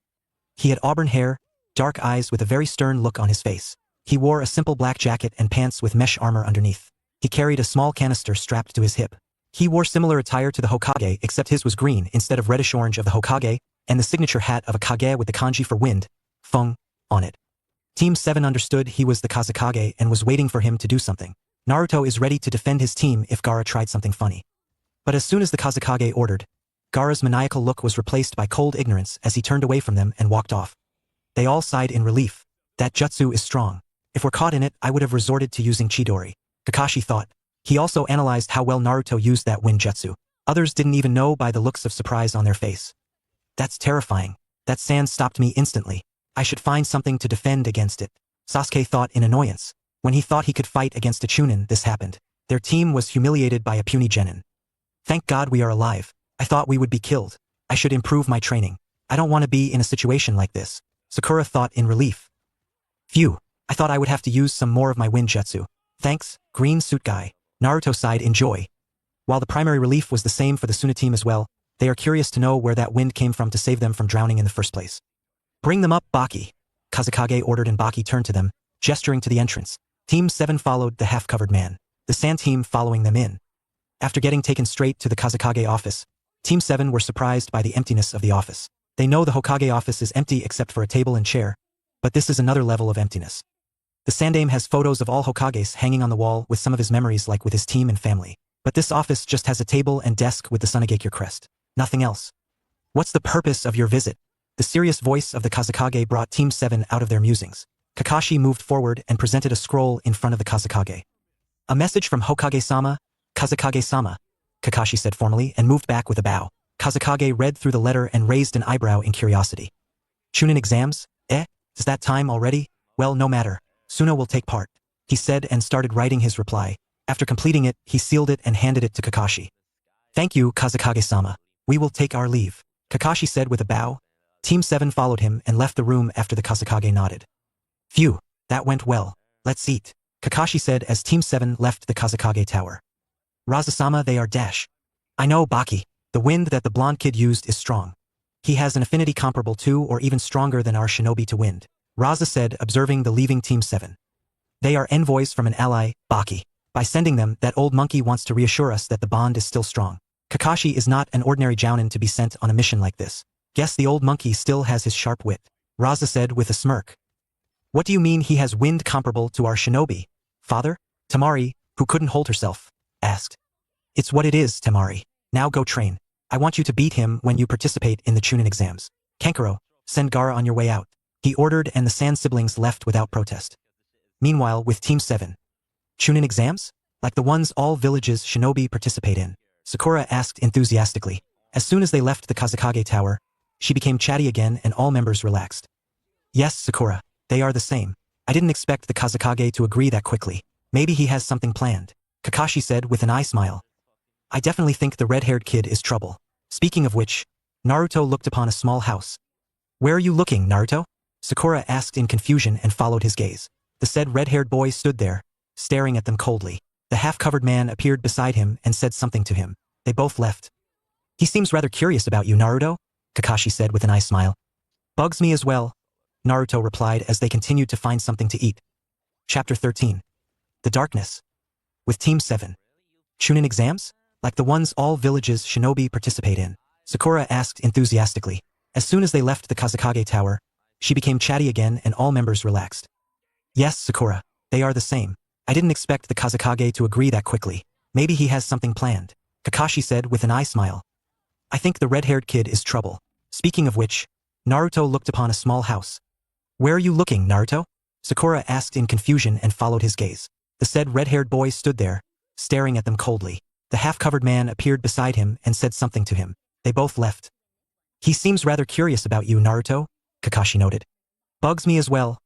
He had auburn hair, dark eyes with a very stern look on his face. He wore a simple black jacket and pants with mesh armor underneath. He carried a small canister strapped to his hip. He wore similar attire to the Hokage except his was green instead of reddish-orange of the Hokage, and the signature hat of a Kage with the kanji for wind, Feng, on it. Team 7 understood he was the Kazekage and was waiting for him to do something. Naruto is ready to defend his team if Gaara tried something funny. But as soon as the Kazekage ordered, Gaara's maniacal look was replaced by cold ignorance as he turned away from them and walked off. They all sighed in relief. That jutsu is strong. If we're caught in it, I would have resorted to using Chidori, Kakashi thought. He also analyzed how well Naruto used that wind jutsu. Others didn't even know by the looks of surprise on their face. That's terrifying. That sand stopped me instantly. I should find something to defend against it, Sasuke thought in annoyance. When he thought he could fight against a Chunin, this happened. Their team was humiliated by a puny genin. Thank God we are alive. I thought we would be killed. I should improve my training. I don't want to be in a situation like this, Sakura thought in relief. Phew, I thought I would have to use some more of my wind jutsu. Thanks, green suit guy. Naruto sighed in joy. While the primary relief was the same for the Suna team as well, they are curious to know where that wind came from to save them from drowning in the first place. Bring them up, Baki, Kazekage ordered, and Baki turned to them, gesturing to the entrance. Team 7 followed the half-covered man, the sand team following them in. After getting taken straight to the Kazekage office, Team 7 were surprised by the emptiness of the office. They know the Hokage office is empty except for a table and chair, but this is another level of emptiness. The Sandaime has photos of all Hokages hanging on the wall with some of his memories like with his team and family. But this office just has a table and desk with the Sunagakure crest. Nothing else. What's the purpose of your visit? The serious voice of the Kazekage brought Team 7 out of their musings. Kakashi moved forward and presented a scroll in front of the Kazekage. A message from Hokage-sama, Kazekage-sama, Kakashi said formally and moved back with a bow. Kazekage read through the letter and raised an eyebrow in curiosity. Chunin exams? Is that time already? Well, no matter. Suna will take part, he said and started writing his reply. After completing it, he sealed it and handed it to Kakashi. Thank you, Kazekage-sama. We will take our leave, Kakashi said with a bow. Team 7 followed him and left the room after the Kazekage nodded. Phew, that went well. Let's eat, Kakashi said as Team 7 left the Kazekage tower. Raza-sama, they are dash. I know, Baki. The wind that the blonde kid used is strong. He has an affinity comparable to or even stronger than our shinobi to wind, Raza said, observing the leaving Team 7. They are envoys from an ally, Baki. By sending them, that old monkey wants to reassure us that the bond is still strong. Kakashi is not an ordinary jounin to be sent on a mission like this. Guess the old monkey still has his sharp wit, Raza said with a smirk. What do you mean he has wind comparable to our shinobi? Father? Temari, who couldn't hold herself, asked. It's what it is, Temari. Now go train. I want you to beat him when you participate in the Chunin exams. Kankuro, send Gaara on your way out, he ordered, and the Sand siblings left without protest. Meanwhile, with Team 7. Chunin exams? Like the ones all villages shinobi participate in? Sakura asked enthusiastically. As soon as they left the Kazekage tower, she became chatty again and all members relaxed. Yes, Sakura, they are the same. I didn't expect the Kazekage to agree that quickly. Maybe he has something planned, Kakashi said with an eye smile. I definitely think the red-haired kid is trouble. Speaking of which, Naruto looked upon a small house. Where are you looking, Naruto? Sakura asked in confusion and followed his gaze. The said red-haired boy stood there, staring at them coldly. The half-covered man appeared beside him and said something to him. They both left. He seems rather curious about you, Naruto, Kakashi said with an eye smile. Bugs me as well, Naruto replied as they continued to find something to eat. Chapter 13. The Darkness. With Team 7. Chunin exams? Like the ones all villages shinobi participate in? Sakura asked enthusiastically. As soon as they left the Kazekage tower, she became chatty again and all members relaxed. Yes, Sakura, they are the same. I didn't expect the Kazekage to agree that quickly. Maybe he has something planned, Kakashi said with an eye smile. I think the red-haired kid is trouble. Speaking of which, Naruto looked upon a small house. Where are you looking, Naruto? Sakura asked in confusion and followed his gaze. The said red-haired boy stood there, staring at them coldly. The half-covered man appeared beside him and said something to him. They both left. He seems rather curious about you, Naruto, Kakashi noted. Bugs me as well,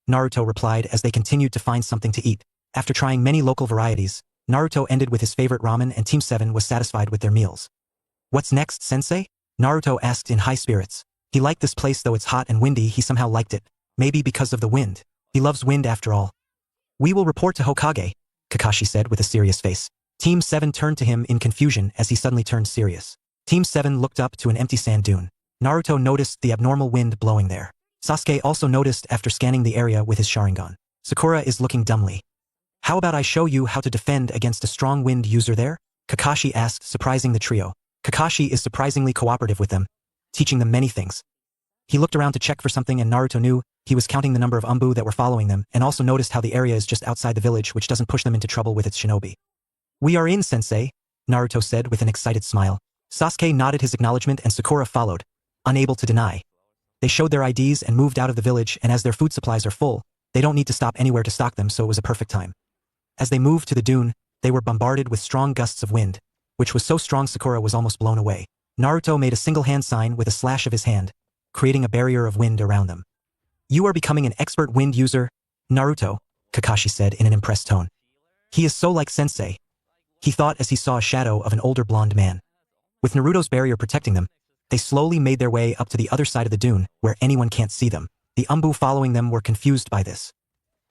Naruto replied as they continued to find something to eat. After trying many local varieties, Naruto ended with his favorite ramen and Team 7 was satisfied with their meals. What's next, sensei? Naruto asked in high spirits. He liked this place, though it's hot and windy. He somehow liked it. Maybe because of the wind. He loves wind after all. We will report to Hokage, Kakashi said with a serious face. Team 7 turned to him in confusion as he suddenly turned serious. Team 7 looked up to an empty sand dune. Naruto noticed the abnormal wind blowing there. Sasuke also noticed after scanning the area with his Sharingan. Sakura is looking dumbly. How about I show you how to defend against a strong wind user there? Kakashi asked, surprising the trio. Kakashi is surprisingly cooperative with them, teaching them many things. He looked around to check for something and Naruto knew he was counting the number of umbu that were following them and also noticed how the area is just outside the village, which doesn't push them into trouble with its shinobi. We are in, sensei, Naruto said with an excited smile. Sasuke nodded his acknowledgement and Sakura followed, unable to deny. They showed their IDs and moved out of the village, and as their food supplies are full, they don't need to stop anywhere to stock them, so it was a perfect time. As they moved to the dune, they were bombarded with strong gusts of wind, which was so strong Sakura was almost blown away. Naruto made a single hand sign with a slash of his hand, creating a barrier of wind around them. You are becoming an expert wind user, Naruto, Kakashi said in an impressed tone. He is so like sensei, he thought as he saw a shadow of an older blonde man. With Naruto's barrier protecting them, they slowly made their way up to the other side of the dune, where anyone can't see them. The umbu following them were confused by this.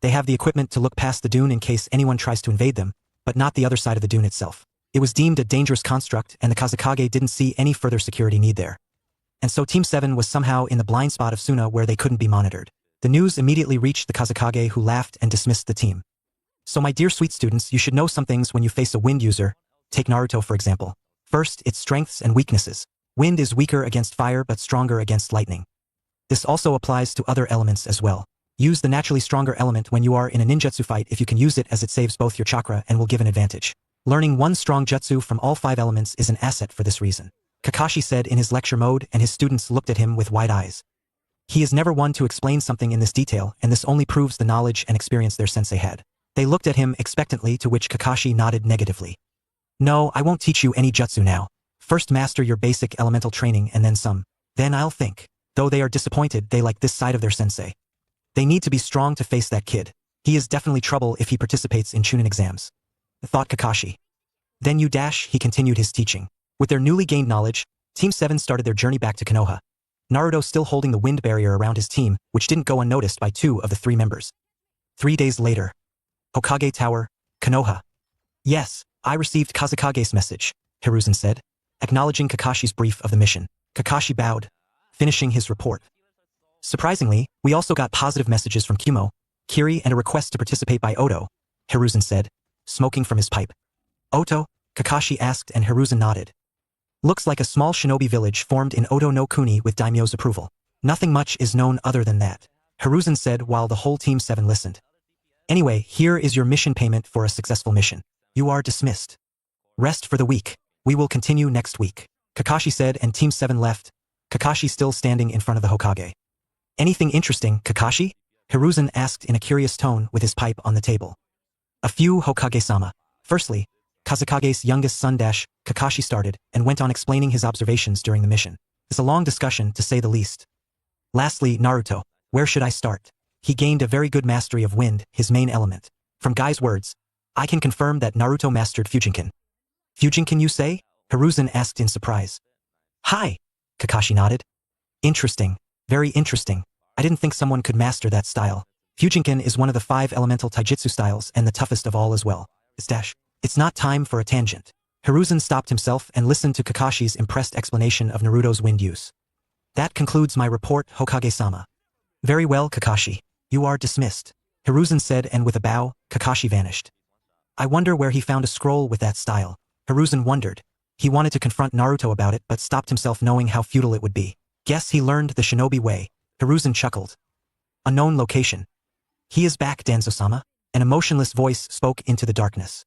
They have the equipment to look past the dune in case anyone tries to invade them, but not the other side of the dune itself. It was deemed a dangerous construct and the Kazekage didn't see any further security need there. And so Team 7 was somehow in the blind spot of Suna where they couldn't be monitored. The news immediately reached the Kazekage, who laughed and dismissed the team. So my dear sweet students, you should know some things when you face a wind user. Take Naruto for example. First, its strengths and weaknesses. Wind is weaker against fire but stronger against lightning. This also applies to other elements as well. Use the naturally stronger element when you are in a ninjutsu fight if you can use it, as it saves both your chakra and will give an advantage. Learning one strong jutsu from all 5 elements is an asset for this reason, Kakashi said in his lecture mode, and his students looked at him with wide eyes. He is never one to explain something in this detail, and this only proves the knowledge and experience their sensei had. They looked at him expectantly, to which Kakashi nodded negatively. No, I won't teach you any jutsu now. First master your basic elemental training and then some. Then I'll think. Though they are disappointed, they like this side of their sensei. They need to be strong to face that kid. He is definitely trouble if he participates in Chunin exams, thought Kakashi. Then you dash, he continued his teaching. With their newly gained knowledge, Team 7 started their journey back to Konoha. Naruto still holding the wind barrier around his team, which didn't go unnoticed by 2 of the 3 members. 3 days later. Hokage Tower, Konoha. Yes, I received Kazekage's message, Hiruzen said, acknowledging Kakashi's brief of the mission. Kakashi bowed, finishing his report. Surprisingly, we also got positive messages from Kumo, Kiri, and a request to participate by Oto, Hiruzen said, smoking from his pipe. Oto? Kakashi asked, and Hiruzen nodded. Looks like a small shinobi village formed in Oto no Kuni with daimyo's approval. Nothing much is known other than that, Hiruzen said while the whole Team 7 listened. Anyway, here is your mission payment for a successful mission. You are dismissed. Rest for the week. We will continue next week, Kakashi said, and Team 7 left, Kakashi still standing in front of the Hokage. Anything interesting, Kakashi? Hiruzen asked in a curious tone with his pipe on the table. A few, Hokage-sama. Firstly, Kazekage's youngest son Kakashi started and went on explaining his observations during the mission. It's a long discussion, to say the least. Lastly, Naruto. Where should I start? He gained a very good mastery of wind, his main element. From Guy's words, I can confirm that Naruto mastered Fujinkan. Fujinkan, you say? Hiruzen asked in surprise. Hi, Kakashi nodded. Interesting. Very interesting. I didn't think someone could master that style. Fujinkan is one of the 5 elemental taijutsu styles and the toughest of all as well. It's not time for a tangent. Hiruzen stopped himself and listened to Kakashi's impressed explanation of Naruto's wind use. That concludes my report, Hokage-sama. Very well, Kakashi. You are dismissed, Hiruzen said, and with a bow, Kakashi vanished. I wonder where he found a scroll with that style. Hiruzen wondered. He wanted to confront Naruto about it but stopped himself knowing how futile it would be. Guess he learned the shinobi way, Hiruzen chuckled. Unknown location. He is back, Danzo-sama. An emotionless voice spoke into the darkness.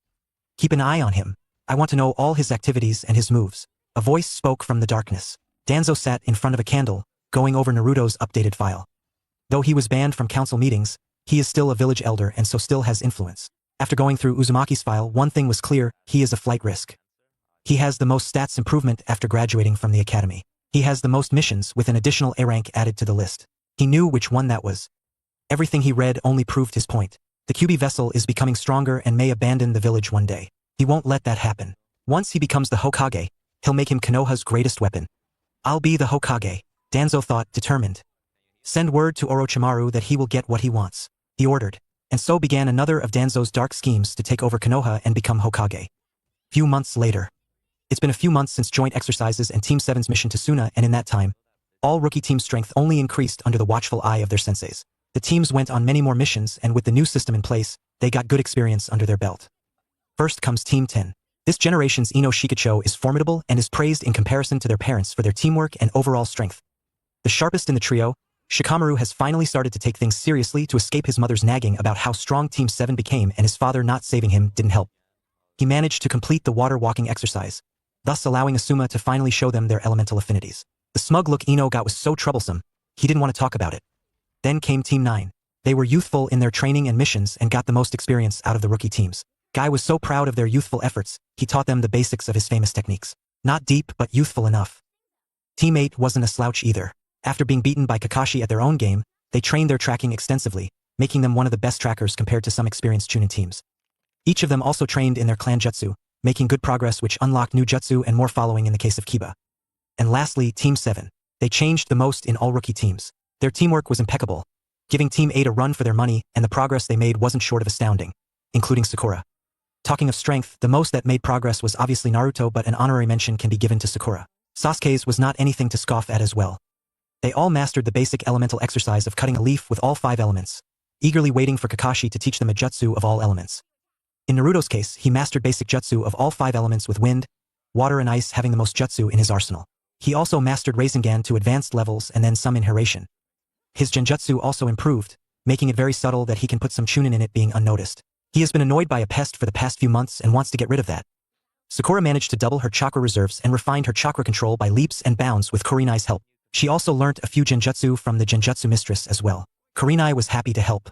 Keep an eye on him. I want to know all his activities and his moves. A voice spoke from the darkness. Danzo sat in front of a candle, going over Naruto's updated file. Though he was banned from council meetings, he is still a village elder and so still has influence. After going through Uzumaki's file, one thing was clear, he is a flight risk. He has the most stats improvement after graduating from the academy. He has the most missions with an additional A rank added to the list. He knew which one that was. Everything he read only proved his point. The Kyuubi vessel is becoming stronger and may abandon the village one day. He won't let that happen. Once he becomes the Hokage, he'll make him Konoha's greatest weapon. I'll be the Hokage, Danzo thought, determined. Send word to Orochimaru that he will get what he wants, he ordered. And so began another of Danzo's dark schemes to take over Konoha and become Hokage. Few months later. It's been a few months since joint exercises and Team 7's mission to Suna, and in that time, all rookie team strength only increased under the watchful eye of their senseis. The teams went on many more missions, and with the new system in place, they got good experience under their belt. First comes Team 10. This generation's Ino Shikacho is formidable and is praised in comparison to their parents for their teamwork and overall strength. The sharpest in the trio, Shikamaru has finally started to take things seriously to escape his mother's nagging about how strong Team 7 became, and his father not saving him didn't help. He managed to complete the water walking exercise, thus allowing Asuma to finally show them their elemental affinities. The smug look Ino got was so troublesome, he didn't want to talk about it. Then came Team 9. They were youthful in their training and missions and got the most experience out of the rookie teams. Guy was so proud of their youthful efforts, he taught them the basics of his famous techniques. Not deep but youthful enough. Team 8 wasn't a slouch either. After being beaten by Kakashi at their own game, they trained their tracking extensively, making them one of the best trackers compared to some experienced Chunin teams. Each of them also trained in their clan jutsu, making good progress which unlocked new jutsu and more following in the case of Kiba. And lastly, Team 7. They changed the most in all rookie teams. Their teamwork was impeccable, giving Team 8 a run for their money, and the progress they made wasn't short of astounding, including Sakura. Talking of strength, the most that made progress was obviously Naruto, but an honorary mention can be given to Sakura. Sasuke's was not anything to scoff at as well. They all mastered the basic elemental exercise of cutting a leaf with all 5 elements, eagerly waiting for Kakashi to teach them a jutsu of all elements. In Naruto's case, he mastered basic jutsu of all 5 elements, with wind, water and ice having the most jutsu in his arsenal. He also mastered Rasengan to advanced levels and then some in Hiraishin. His genjutsu also improved, making it very subtle that he can put some chunin in it being unnoticed. He has been annoyed by a pest for the past few months and wants to get rid of that. Sakura managed to double her chakra reserves and refined her chakra control by leaps and bounds with Kurenai's help. She also learnt a few genjutsu from the genjutsu mistress as well. Kurenai was happy to help.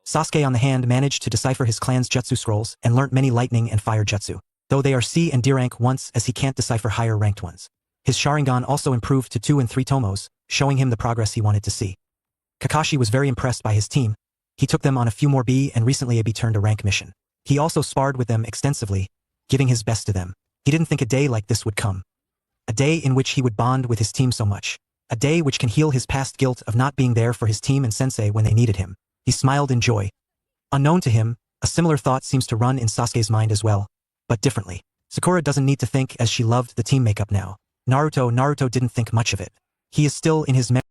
Sasuke on the hand managed to decipher his clan's jutsu scrolls and learnt many lightning and fire jutsu, though they are C and D rank once as he can't decipher higher ranked ones. His Sharingan also improved to 2 and 3 tomos, showing him the progress he wanted to see. Kakashi was very impressed by his team. He took them on a few more B and recently a B turned a rank mission. He also sparred with them extensively, giving his best to them. He didn't think a day like this would come. A day in which he would bond with his team so much. A day which can heal his past guilt of not being there for his team and sensei when they needed him. He smiled in joy. Unknown to him, a similar thought seems to run in Sasuke's mind as well, but differently. Sakura doesn't need to think as she loved the team makeup now. Naruto didn't think much of it. He is still in his memory.